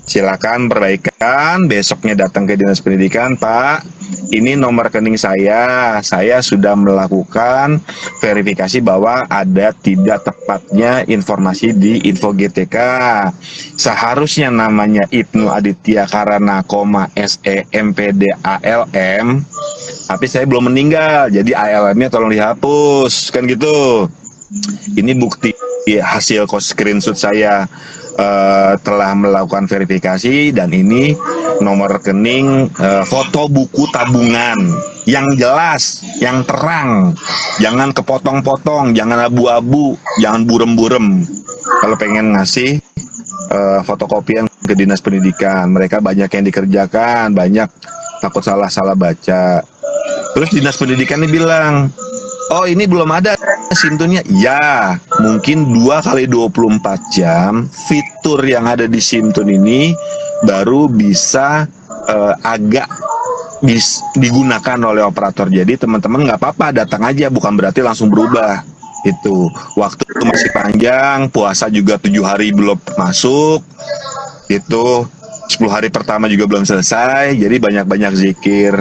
Silakan perbaikan, besoknya datang ke Dinas Pendidikan, Pak, ini nomor rekening saya sudah melakukan verifikasi bahwa ada tidak tepatnya informasi di info GTK. Seharusnya namanya Ibnu Aditya Karana, SEMPDALM, tapi saya belum meninggal, jadi ALM-nya tolong dihapus, kan gitu. Ini bukti hasil screenshot saya telah melakukan verifikasi, dan ini nomor rekening foto buku tabungan yang jelas, yang terang, jangan kepotong-potong, jangan abu-abu, jangan burem-burem. Kalau pengen ngasih fotokopian ke Dinas Pendidikan, mereka banyak yang dikerjakan, banyak takut salah baca. Terus Dinas Pendidikan ini bilang, oh ini belum ada simtunnya. Ya, mungkin 2 kali 24 jam fitur yang ada di simtun ini baru bisa agak digunakan oleh operator. Jadi teman-teman nggak apa-apa, datang aja, bukan berarti langsung berubah. Itu waktu itu masih panjang, puasa juga 7 hari belum masuk, itu 10 hari pertama juga belum selesai. Jadi banyak-banyak zikir,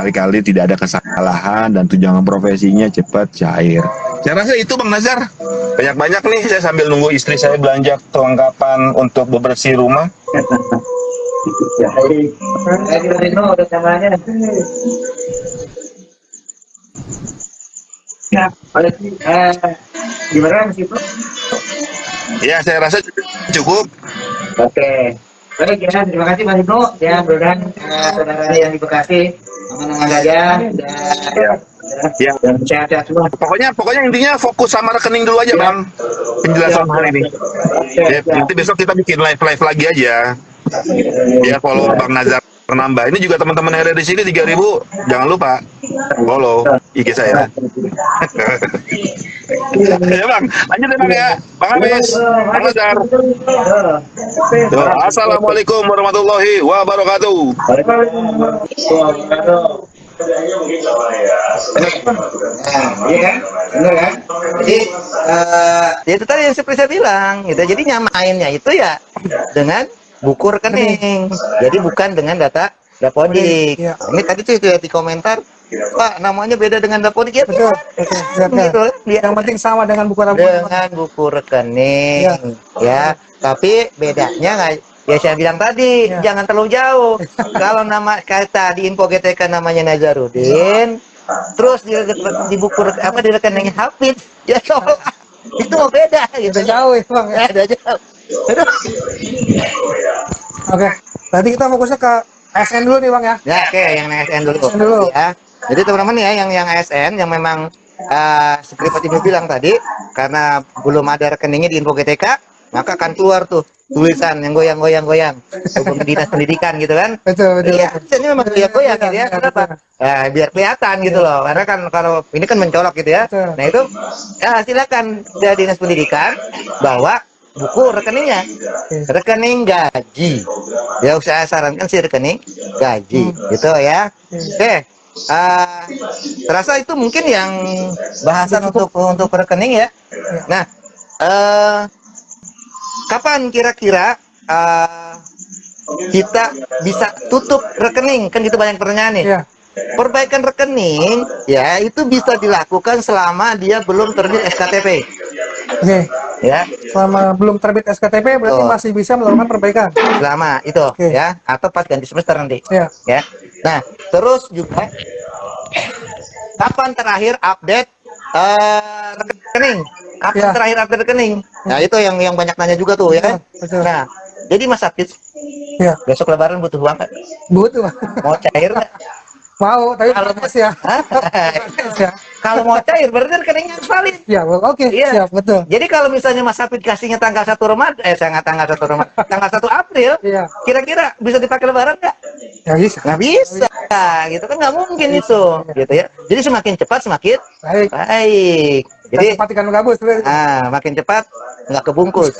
kali-kali tidak ada kesalahan, dan tunjangan profesinya cepat cair. Saya rasa itu Bang Nazar. Banyak-banyak nih, saya sambil nunggu istri saya belanja kelengkapan untuk bebersih rumah. Gimana Mas Ibnu? Ya, saya rasa cukup. Oke. Baik ya, terima kasih Mas Ibnu. Ya, mudah-mudahan saudara yang di Bekasi aman-aman saja Ya. dan sehat-sehat semua. Pokoknya intinya fokus sama rekening dulu aja, Ya. Bang. Penjelasan hari ini. Oke, Ya, siap. nanti besok kita bikin live lagi aja. Biar follower Bang Nazar nambah. Ini juga teman-teman yang ada di sini 3.000. Jangan lupa follow IG saya. Ya Bang, lanjut ya Bang ya. Bang Hamis, Bang Nazar. Tuh, Assalamualaikum warahmatullahi wabarakatuh. Nah, iya kan? Benar kan? Jadi ya itu tadi yang seperti saya bilang, gitu. Jadi nyamainnya itu ya dengan buku rekening. Jadi bukan dengan data Dapodik. Iya. Ini tadi tuh itu ya di komentar, Pak, namanya beda dengan Dapodik ya. Betul. Gitu, Yang penting sama dengan buku tabungan. dengan buku rekening, ya. Tapi bedanya nggak, ya saya bilang tadi, jangan terlalu jauh. Kalau nama kata di info GTK namanya Nazarudin, terus di buku di rekeningnya Hafid, ya soal itu mau beda gitu. Udah jauh ya Bang. Ya, udah jauh. Aduh. Oke. Berarti kita fokusnya ke ASN dulu nih Bang ya. Ya, oke, yang ASN dulu. ASN dulu. Ya. Jadi teman-teman ya, yang ASN yang memang seperti Ibu bilang tadi, karena belum ada rekeningnya di info GTK, maka akan keluar tuh tulisan yang goyang-goyang hubungan dinas pendidikan gitu kan. Betul. Iya, ini memang goyang-goyang gitu ya. Kenapa? Biar kelihatan gitu loh. Karena kan kalau ini kan mencolok gitu ya. Betul. Nah itu silakan dari dinas pendidikan bawa buku rekeningnya, rekening gaji. Ya saya sarankan sih rekening gaji, gitu ya. Oke. Terasa itu mungkin yang bahasan untuk rekening ya. Nah, kapan kira-kira kita bisa tutup rekening? Kan gitu banyak pertanyaan nih. Iya. Perbaikan rekening ya itu bisa dilakukan selama dia belum terbit SKTP. Oke. Ya, Selama belum terbit SKTP berarti Oh. masih bisa melakukan perbaikan. selama itu Oke. ya, atau pas ganti semester nanti. Iya. Ya. Nah, terus juga kapan terakhir update rekening? Kapan Ya. terakhir update rekening? Nah, itu yang banyak nanya juga tuh ya kan. Betul. Nah, jadi Mas Hafiz, Iya. besok lebaran butuh uang kan? Butuh. Mau cair nggak? Mau, tapi Kalau mas ya. Hah? Ya. Kalau mau cair berarti rekeningnya harus valid. Ya, oke. Iya. Siap, betul. Jadi kalau misalnya Mas Hafid kasihnya tanggal 1 Ramadan, saya nggak tanggal 1 Ramadan, tanggal 1 April, Iya. kira-kira bisa dipakai lebaran nggak? Ya bisa. Nggak bisa, gitu kan nggak mungkin itu, gitu ya. Jadi semakin cepat semakin Baik. baik. Jadi Jadi, cepat ikan gabus. makin cepat nggak kebungkus.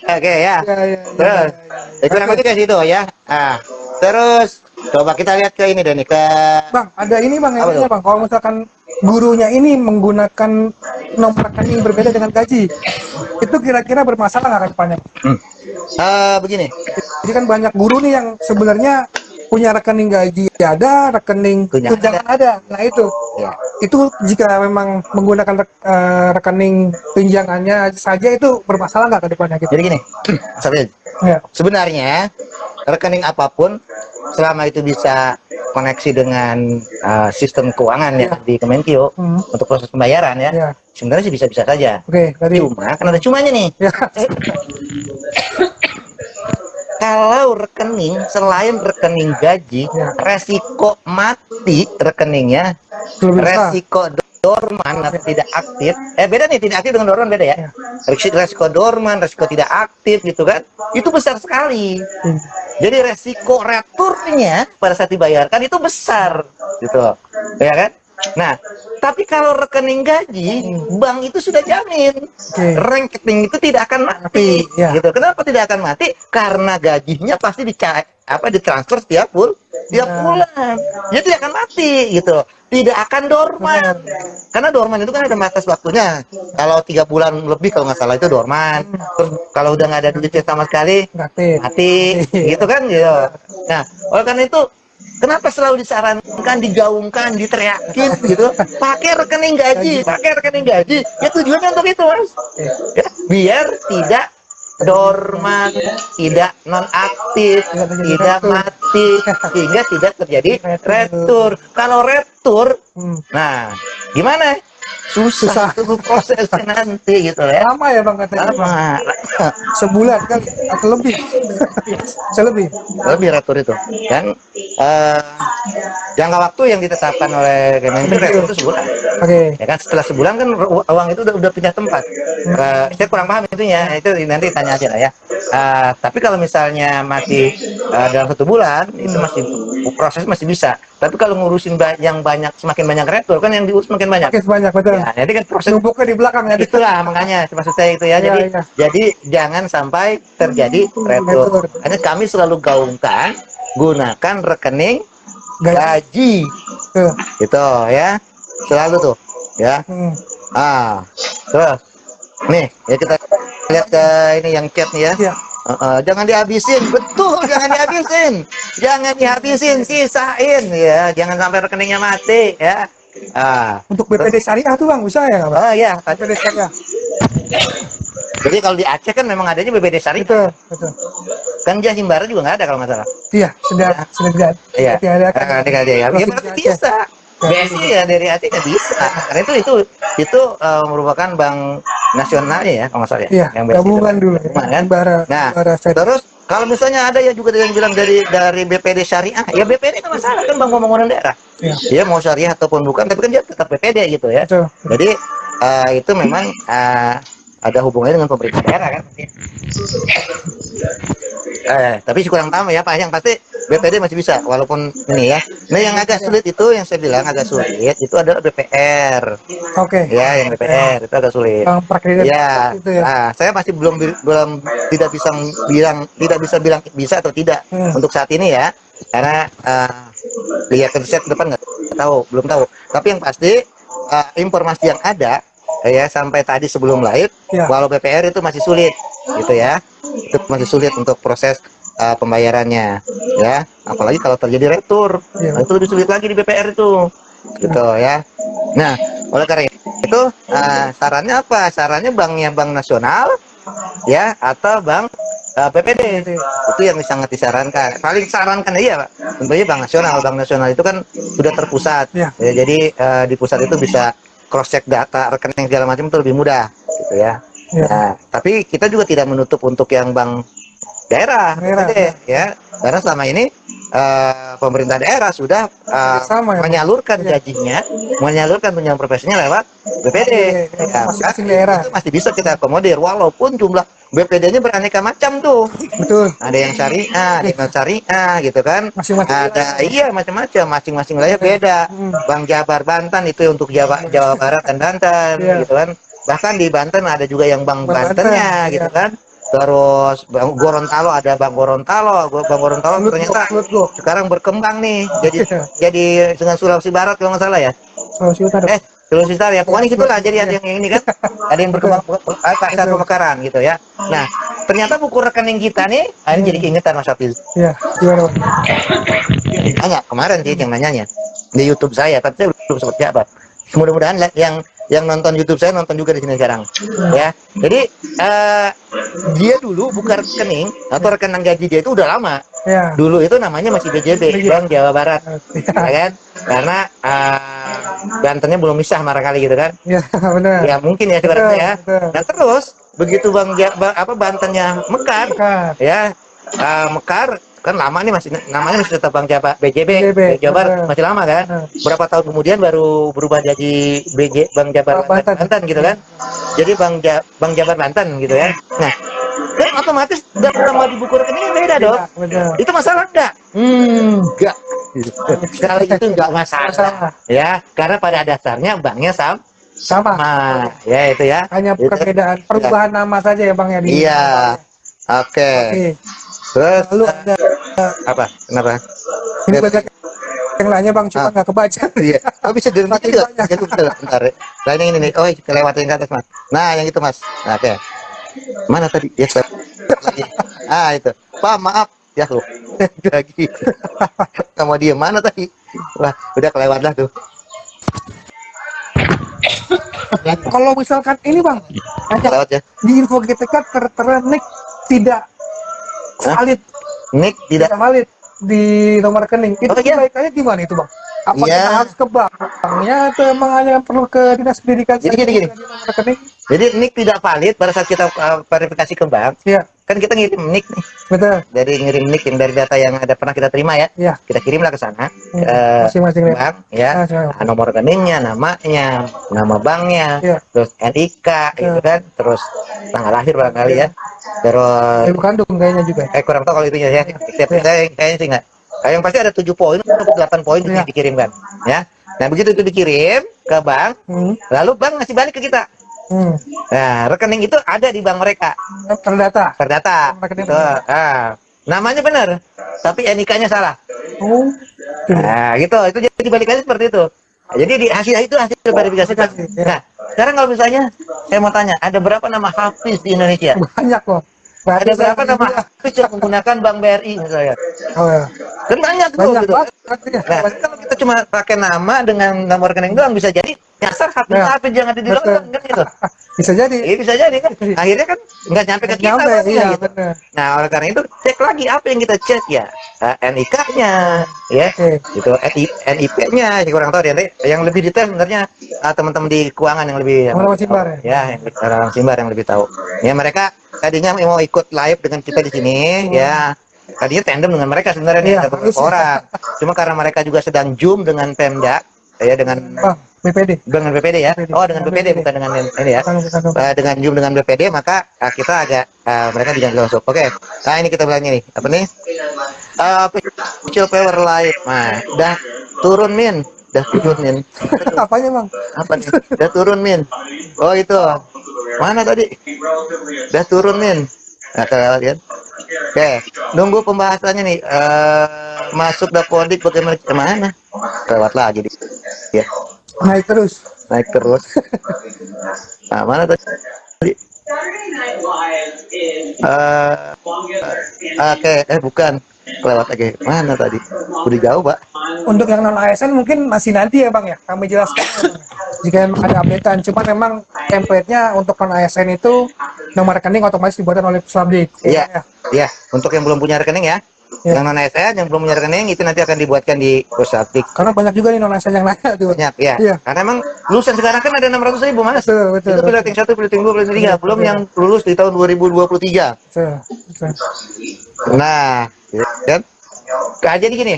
Oke ya. Ya. Terus, kurang lebih kayak situ ya. Terus coba kita lihat ke ini deh nih, ke Bang, ada ini Bang, yang Apa nanya, tuh? Bang. Kalau misalkan gurunya ini menggunakan nomor rekening berbeda dengan gaji, itu kira-kira bermasalah nggak ke depannya? begini. Jadi kan banyak guru nih yang sebenarnya punya rekening gaji ada, rekening Tunjangan tunjangan ada. Nah itu, Ya. itu jika memang menggunakan rekening tunjangannya saja itu bermasalah nggak ke depannya gitu? Jadi gini, Mas Ya. sebenarnya rekening apapun selama itu bisa koneksi dengan sistem keuangan ya di Kemenkeu untuk proses pembayaran ya, Ya. sebenarnya sih bisa-bisa saja. Oke, tadi. Cuma kan ada cumanya nih. Ya. Kalau rekening selain rekening gaji, Ya. resiko mati rekeningnya, Lebih besar. resiko dorman atau tidak aktif, beda nih, tidak aktif dengan dorman beda ya. Resiko dorman, resiko tidak aktif gitu kan, itu besar sekali. Jadi resiko returnya pada saat dibayarkan itu besar gitu, ya kan? Nah, tapi kalau rekening gaji, bank itu sudah jamin rekening itu tidak akan mati, Ya. gitu. Kenapa tidak akan mati? Karena gajinya pasti ditransfer tiap bulan, jadi tidak akan mati, gitu. Tidak akan dorman, karena dorman itu kan ada batas waktunya. Kalau 3 bulan lebih kalau nggak salah itu dorman. Terus kalau udah nggak ada duitnya sama sekali, mati, gitu kan, gitu. Nah, oleh karena itu, kenapa selalu disarankan, digaungkan, diteriakin gitu? Pakai rekening gaji. Ya tujuannya untuk itu, Mas. Ya, biar tidak dorman, tidak nonaktif, tidak mati, sehingga tidak terjadi retur. Kalau retur, nah gimana? susah itu prosesnya nanti gitu ya. Lama ya bang katanya. Lama. Sebulan kali atau lebih. Selebih. Lebih retur itu. Dan jangka waktu yang ditetapkan oleh Kementerian retur itu sebulan. Oke. Ya kan setelah sebulan kan uang itu udah pindah tempat. Saya kurang paham itunya. Itu nanti tanya aja lah ya. Tapi kalau misalnya masih dalam 1 bulan itu masih proses masih bisa. Tapi kalau ngurusin yang banyak, semakin banyak retur kan yang diurus makin banyak. Makin banyak betul. Ya, jadi kan proses Numpuknya di belakang ya. itulah makanya maksud saya itu ya. Iya, Jadi iya. jadi jangan sampai terjadi retur. Retur. Hanya kami selalu gaungkan gunakan rekening gaji. Tuh. Gitu ya. Selalu tuh ya. Terus nih ya kita lihat ke ini yang chat nih ya. Iya. Jangan dihabisin, betul, jangan dihabisin, jangan dihabisin, sisain ya, jangan sampai rekeningnya mati ya. Untuk BPD Syariah tuh bang, usaha ya nggak bang? Oh ya, BPD Syariah. jadi kalau di Aceh kan memang adanya BPD Syariah. Betul, betul. Kan dia Himbara juga nggak ada kalau nggak salah. Iya, sudah tidak. Iya. Diadakan. Ada ya. Ya berarti bisa. BSI ya dari Aceh nggak bisa. Karena itu merupakan bank nasionalnya ya kalau nggak salah ya. Iya, yang BSI gabungan itu. dulu. Gabungan, kan? Himbara, Nah, Himbara Syariah. terus kalau misalnya ada ya juga yang bilang dari BPD Syariah, ya BPD nggak masalah kan bank pembangunan daerah. Iya. Dia mau syariah ataupun bukan, tapi kan dia tetap BPD gitu ya. Betul. Jadi itu memang ada hubungannya dengan pemerintah daerah kan. Tapi kurang tahu ya Pak, yang pasti BPD masih bisa walaupun ini ya. Nah yang agak sulit itu yang saya bilang agak sulit itu adalah BPR. Oke. Ya yang BPR itu agak sulit. Bang Prakredit Ya, itu ya. saya masih belum tidak bisa bilang bisa atau tidak untuk saat ini ya, karena lihat riset depan nggak tahu, belum tahu. Tapi yang pasti informasi yang ada ya sampai tadi sebelum live, Ya. walau BPR itu masih sulit, gitu ya, itu masih sulit untuk proses pembayarannya, ya, apalagi kalau terjadi retur, Ya. nah, itu lebih sulit lagi di BPR itu, gitu ya. Nah, oleh karena itu sarannya apa? Sarannya banknya bank nasional, ya, atau bank BPD itu yang sangat disarankan. Paling sarankan iya, Pak. Tentunya bank nasional. Bank nasional itu kan sudah terpusat, Ya. ya, jadi di pusat itu bisa cross check data rekening segala macam itu lebih mudah, gitu ya. Ya. Nah, tapi kita juga tidak menutup untuk yang bank daerah, BPD, ya, karena selama ini pemerintah daerah sudah Sama ya, Pak? menyalurkan Ya. gajinya, menyalurkan tunjangan profesinya lewat BPD. Ya, Masing-masing daerah. itu masih bisa kita akomodir, walaupun jumlah BPD-nya beraneka macam tuh. Betul. Ada yang syariah, ada yang non syariah, gitu kan? Masing-masing Ada iya macam-macam, masing-masing wilayah beda. Bang Jabar Banten itu untuk Jawa Barat dan Banten, Iya. gitu kan? Bahkan di Banten ada juga yang Bang Bang Bantennya, Banten, gitu iya. kan? Terus Bang Gorontalo ada Bang Gorontalo, Bang Gorontalo ternyata sekarang berkembang nih, jadi dengan Sulawesi Barat kalau nggak salah ya. Sulawesi Utara. Sulawesi Utara ya, pokoknya gitulah. Jadi ada yang ini kan, ada yang berkembang pasar pemekaran gitu ya. Nah, ternyata buku rekening kita nih, ini jadi keingetan Mas Hafiz. Iya, gimana Bang? Tanya kemarin sih yang nanyanya di YouTube saya, tapi saya belum sempat jawab. Mudah-mudahan yang nonton YouTube saya nonton juga di sini sekarang, ya. Jadi dia dulu buka rekening atau rekening gaji dia itu udah lama. Ya. Dulu itu namanya masih BJB, Bank Jawa Barat, Ya. ya kan? Karena Bantennya belum misah barangkali gitu kan? Ya, benar. Ya mungkin ya sebenarnya ya. Betul. Nah terus begitu Bantennya mekar, Mekar. ya mekar kan lama nih, namanya masih tetap Bank BJB, BJB, Jawa Barat, masih lama kan? Berapa tahun kemudian baru berubah jadi Bank Jabar Banten gitu kan? Jadi Bank Jabar Banten gitu ya. Nah kan otomatis nama di buku rekeningnya beda dong. Benar. Itu masalah enggak? Enggak. Sekali itu enggak masalah. Ya, karena pada dasarnya banknya Sama. ya itu ya. Hanya Itu. perbedaan perubahan nama saja ya Bang ya di. Iya. Oke. Terus Lalu ada apa? Kenapa? ini banyak yang lainnya Bang, cuma nggak kebaca. Iya. Oh, bisa diremati juga. Bentar. Nah, yang ini nih. Oh, kita lewatin ke atas, Mas. Nah, yang itu, Mas. Nah, oke. Mana tadi? Ya, lagi. Itu. Pak, maaf. Ya, lu. Lagi. Sama dia mana tadi? Wah, udah kelewat lah tuh. Kalau misalkan ini Bang, Kelewat ya. di info GTK tertera NIK tidak valid, Nik tidak valid di nomor rekening. Itu Oh, iya. kebaikannya gimana itu Bang? Apa Iya. kita harus ke banknya atau emang hanya perlu ke dinas pendidikan? Jadi saja? gini. Rekening? Jadi NIK tidak valid pada saat kita verifikasi ke bank. Iya, Kan kita ngirim NIK nih. betul. Dari ngirim NIK yang dari data yang ada pernah kita terima ya. Iya. Kita kirimlah ke sana. Masing-masing Bank ya. Nah, Nomor rekeningnya, namanya, nama banknya, Iya. terus NIK gitu kan, terus tanggal lahir barangkali ya. Terus ibu kandung kayaknya juga. kurang tahu kalau itunya ya. Saya kayaknya sih enggak. Yang pasti ada 7 poin atau 8 poin yang dikirimkan ya. Nah, begitu itu dikirim ke bank, lalu bank ngasih balik ke kita. Nah, rekening itu ada di bank mereka. Terdata. Tuh, namanya benar, tapi NIK-nya salah. Nah, gitu. Itu jadi balikannya seperti itu. Nah, jadi di hasil verifikasi. Nah, sekarang kalau misalnya saya mau tanya, ada berapa nama Hafiz di Indonesia? Banyak loh. Ada berapa nama Hafiz yang menggunakan Bank BRI misalnya? Oh ya. Kan banyak tuh gitu. Nah, kalau kita cuma pakai nama dengan nomor rekening doang bisa jadi nyasar Hafiz yang ada di London kan gitu. Bisa jadi. Iya bisa jadi kan. Akhirnya kan nggak nyampe ke kita gitu. Nah, oleh karena itu cek lagi apa yang kita cek ya. NIK-nya ya. Gitu, NIP-nya kurang tahu deh. Yang lebih detail sebenarnya teman-teman di keuangan yang lebih orang Simbar ya, orang Simbar yang lebih tahu. Ya mereka tadinya mau ikut live dengan kita di sini ya. Tadinya tandem dengan mereka sebenarnya ada beberapa orang. Cuma karena mereka juga sedang Zoom dengan Pemda ya dengan BPD. Dengan BPD ya. Oh, dengan BPD bukan dengan ini ya. Dengan Zoom dengan BPD maka kita agak mereka tidak bisa masuk. Oke. Nah, ini kita bilangnya nih. Apa nih? Kecil power live. Nah, udah turun min. Apanya, Bang? Apa nih? Udah turun min. Oh, itu. Mana tadi? Udah turun min. Nah, kalau lihat. Oke, nunggu pembahasannya nih. Masuk Dapodik bagaimana? Kemana? Lewat lagi ya. Naik terus. Nah, mana tadi? Oke, bukan. Lewat lagi. Mana tadi? Udah jauh, Pak. Untuk yang non ASN mungkin masih nanti ya, Bang ya. Kami jelaskan jika ada updatean. Cuma memang template-nya untuk non ASN itu nomor rekening otomatis dibuatkan oleh Puslavdik. Iya. Untuk yang belum punya rekening ya. Yang non ASN yang belum punya rekening itu nanti akan dibuatkan di Puslavdik. Karena banyak juga nih non ASN yang nanya tuh. Banyak ya. Karena emang lulusan sekarang kan ada 600.000 Mas. Betul. Itu piloting 1, piloting 2, piloting 3. Belum yang lulus di tahun 2023. Betul. Nah, kan? Jadi gini,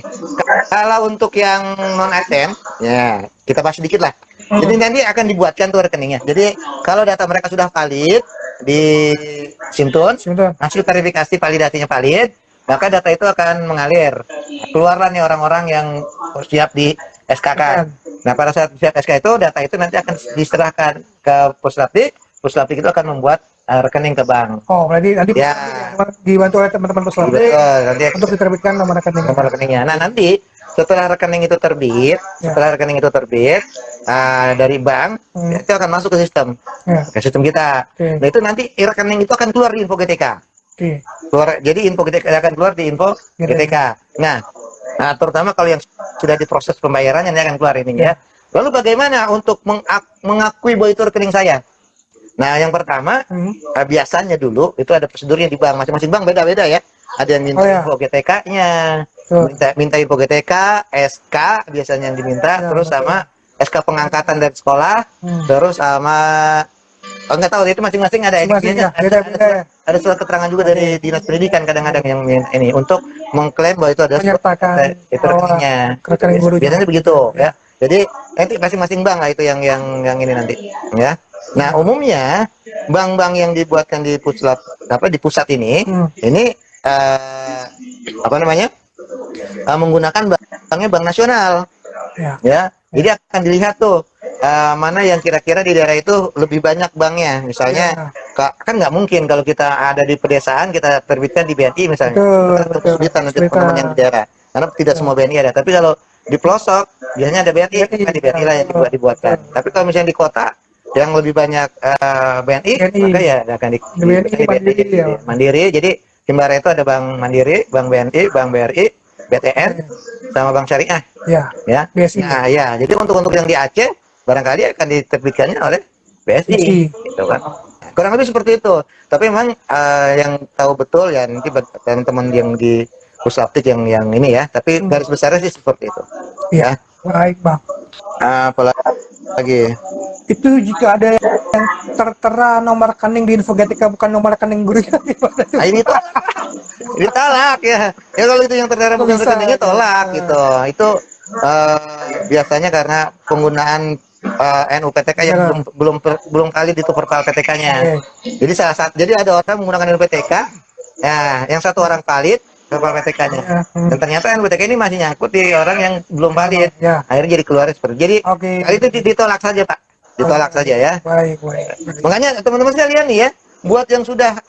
kalau untuk yang non ASN, ya kita bahas sedikit lah. Jadi nanti akan dibuatkan tuh rekeningnya. Jadi kalau data mereka sudah valid di Simtun, hasil verifikasi validasinya valid, maka data itu akan mengalir. Keluarlah nih orang-orang yang siap di SK kan. Nah, pada saat siap SK itu, data itu nanti akan diserahkan ke Puslavdik. Puslavdik itu akan membuat rekening ke bank. Oh, berarti nanti dibantu oleh teman-teman Puslavdik untuk diterbitkan nomor rekeningnya. Nah, nanti setelah rekening itu terbit, dari bank, itu akan masuk ke sistem kita. Nah, itu nanti rekening itu akan keluar di info GTK. Jadi info GTK akan keluar di info GTK. Nah, terutama kalau yang sudah diproses pembayarannya ini akan keluar ini ya. Lalu bagaimana untuk mengakui bahwa itu rekening saya? Nah, yang pertama, biasanya dulu itu ada prosedurnya di bank. Masing-masing bank beda-beda ya. Ada yang minta info GTK-nya, minta info GTK, SK biasanya yang diminta, terus sama SK pengangkatan dari sekolah, terus sama enggak tahu itu masing-masing ada edisinya. Ada surat keterangan juga dari dinas pendidikan kadang-kadang yang ini untuk mengklaim bahwa itu ada itu rekeningnya. Biasanya begitu ya. Jadi nanti masing-masing bank lah itu yang ini nanti ya. Nah, umumnya bank-bank yang dibuatkan di pusat ini menggunakan banknya Bank Nasional. Ya. Jadi akan dilihat tuh mana yang kira-kira di daerah itu lebih banyak banknya. Misalnya kan nggak mungkin kalau kita ada di pedesaan kita terbitkan di BNI misalnya. Kesulitan untuk teman-teman yang di daerah. Karena tidak semua BNI ada. Tapi kalau di pelosok biasanya ada BNI, kan di BNI lah yang dibuatkan. Tapi kalau misalnya di kota yang lebih banyak BNI, maka ya akan di Mandiri. Jadi Himbara itu ada Bank Mandiri, Bank BNI, Bank BRI, BTN, sama Bank Syariah. Ya. Nah, ya. Jadi untuk yang di Aceh barangkali akan diterbitkannya oleh BSI, gitu kan. Kurang lebih seperti itu. Tapi memang yang tahu betul ya nanti teman-teman yang di Puslavdik yang ini ya. Tapi garis besarnya sih seperti itu. Ya. Baik bang. Apalagi Itu jika ada yang tertera nomor rekening di Infogetika bukan nomor rekening gurunya gimana tuh? ini tolak, ditolak ya. Ya kalau itu yang terdaftar Kok bukan bisa rekeningnya ya? tolak gitu. Itu biasanya karena penggunaan NUPTK yang Ya. belum valid itu portal PTK-nya. Oke. Jadi jadi ada orang menggunakan NUPTK, ya yang satu orang valid portal PTK-nya. Ya, Dan ternyata NUPTK ini masih nyangkut di orang yang belum valid. Ya. Akhirnya jadi keluar seperti. Jadi Oke. kali itu ditolak saja Pak, ditolak saja ya. Baik, baik, baik. Makanya teman-teman sekalian nih ya, buat yang sudah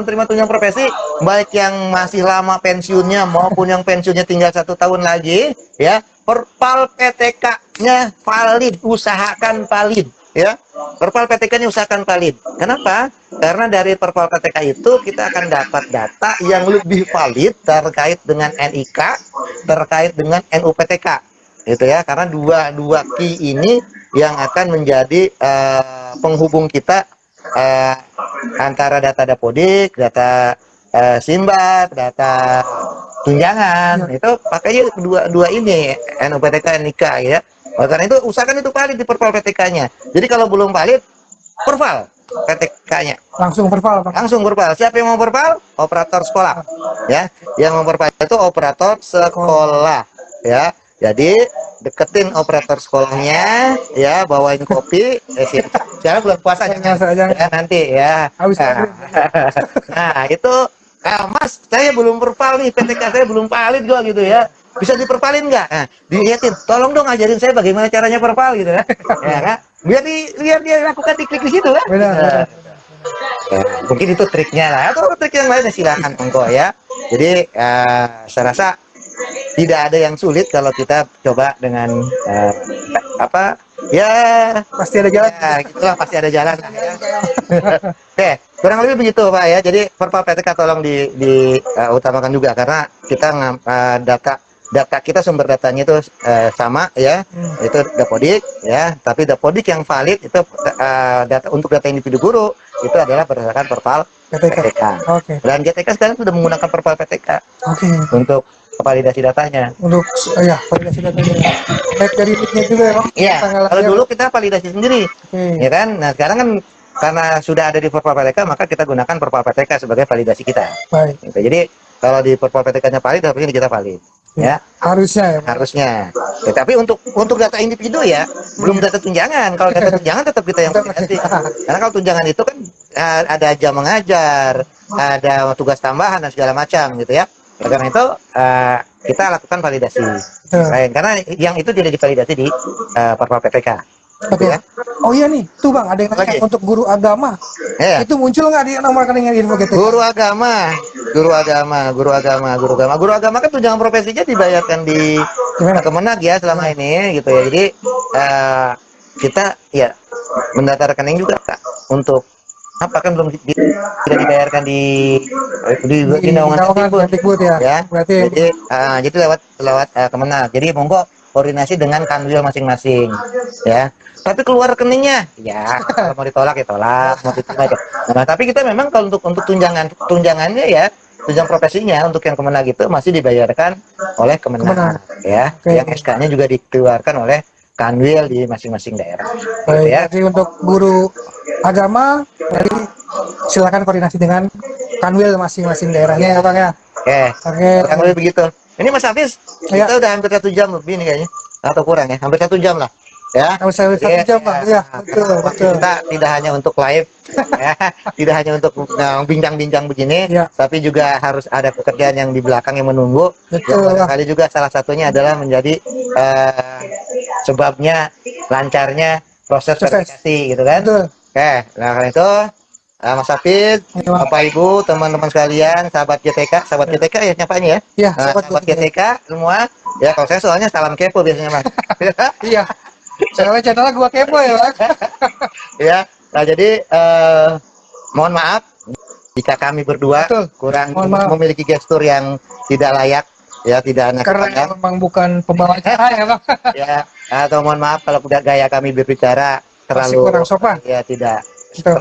terima tunjangan profesi, baik yang masih lama pensiunnya maupun yang pensiunnya tinggal 1 tahun lagi, ya, perpal PTK-nya valid, usahakan valid, ya. Perpal PTK-nya usahakan valid. Kenapa? Karena dari perpal PTK itu kita akan dapat data yang lebih valid terkait dengan NIK, terkait dengan NUPTK, gitu ya. Karena dua key ini yang akan menjadi penghubung kita antara data Dapodik, data Simbat, data tunjangan, itu pakainya dua ini NUPTK, NIK ya. Oleh karena itu usahakan itu valid di perpal PTK-nya. Jadi kalau belum valid, perval PTK-nya. Langsung verval bang. Langsung perpal. Siapa yang mau perpal? Operator sekolah. Ya, yang mau perpal itu operator sekolah. Ya, jadi deketin operator sekolahnya, ya, bawain kopi. Sekarang bulan puasa jangan, ya, nanti ya. Habis Nah, itu Mas, saya belum perpal nih, PTK saya belum valid gua gitu ya. Bisa diperpalin nggak? Nah, dilihatin, tolong dong ajarin saya bagaimana caranya perpal gitu ya. Ya kan? Biar dia lakukan klik di situ kan. Benar, benar. Ya, mungkin itu triknya lah, atau trik yang lainnya silakan monggo ya. Jadi saya rasa tidak ada yang sulit kalau kita coba dengan apa ya, Pasti ada jalan. ya gitulah, pasti ada jalan lah, ya. Oke, kurang lebih begitu Pak ya. Jadi perpal PTK tolong utamakan juga karena kita data kita, sumber datanya itu sama ya, itu Dapodik ya, tapi Dapodik yang valid itu untuk data individu guru itu adalah berdasarkan perpal PTK. Oke. Dan GTK sekarang sudah menggunakan perpal PTK Oke. untuk validasi datanya. Untuk ya validasi datanya. Baik dari nicknya juga ya bang. Iya, kalau dulu kita validasi sendiri, ya kan. Nah sekarang kan karena sudah ada di perpal PTK, maka kita gunakan perpal PTK sebagai validasi kita. Baik. Gitu. Jadi kalau di perpal PTK-nya valid, harusnya kita valid. Ya, harusnya ya. harusnya. Ya, tapi untuk data individu ya, belum data tunjangan. Kalau data tunjangan tetap kita yang validasi. Karena kalau tunjangan itu kan ada jam mengajar, ada tugas tambahan dan segala macam gitu ya. Oleh karena itu kita lakukan validasi. Karena yang itu tidak divalidasi di perpal PTK. Oke. Ya. Oh iya nih, tuh bang, ada yang nanya Lagi. untuk guru agama. Ya. Itu muncul nggak di nomor rekeningnya di Infogetika? Guru agama kan tunjangan profesinya dibayarkan di Kemenag ya selama ini gitu ya. Jadi kita ya mendata rekening juga Kak, untuk apa kan belum tidak dibayarkan di naungan Kemdikbud ya. Berarti jadi lewat Kemenag. Jadi monggo koordinasi dengan kanwil masing-masing ya. Tapi keluar rekeningnya ya, kalau mau ditolak ya tolak, mau diterima aja. Nah, tapi kita memang kalau untuk tunjangannya ya, tunjangan profesinya untuk yang Kemenag itu masih dibayarkan oleh Kemenag ya. Yang SK-nya juga dikeluarkan oleh kanwil di masing-masing daerah. Baik, Ya. jadi untuk guru agama, jadi silakan koordinasi dengan kanwil masing-masing daerahnya ya bang ya. Oke, kurang lebih begitu. Ini Mas Hafiz, kita udah hampir 1 jam lebih nih kayaknya, atau kurang ya, hampir 1 jam lah. Ya, Kalau saya 1 jam bang, ya betul. Kita tidak hanya untuk live, ya, tidak hanya untuk bincang-bincang begini, tapi juga harus ada pekerjaan yang di belakang yang menunggu. Betul. Yang barangkali juga salah satunya adalah menjadi sebabnya lancarnya proses verifikasi, gitu kan? Betul. Oke, nah karena itu Mas Hafiz, Bapak Ibu, teman-teman sekalian, sahabat GTK ya nyapanya ya. Iya, sahabat GTK semua. Ya kalau saya soalnya salam kepo biasanya Mas. Iya. Soalnya channelnya gua kepo ya bang. Ya, nah jadi mohon maaf jika kami berdua kurang memiliki gestur yang tidak layak, ya, tidak enak Karena memang bukan pembawa acara ya bang. Ya, atau mohon maaf kalau gaya kami berbicara terlalu kurang sopan. Ya tidak.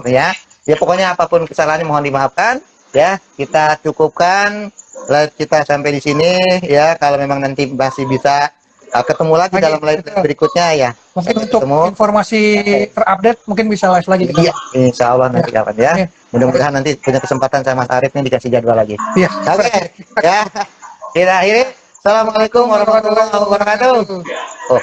Ya. Ya pokoknya apapun kesalahannya mohon dimaafkan. Ya, kita cukupkan. Kita sampai di sini ya. Kalau memang nanti masih bisa ketemu lagi Lagi. dalam live berikutnya ya. Mungkin Sampai untuk ketemu. informasi terupdate mungkin bisa live lagi kita. Iya, insya Allah nanti kapan ya. Iya. Mudah-mudahan nanti punya kesempatan sama Mas Arif nih dikasih jadwal lagi. Iya. Oke, ya. Kita akhiri. Assalamualaikum warahmatullahi wabarakatuh. Oh.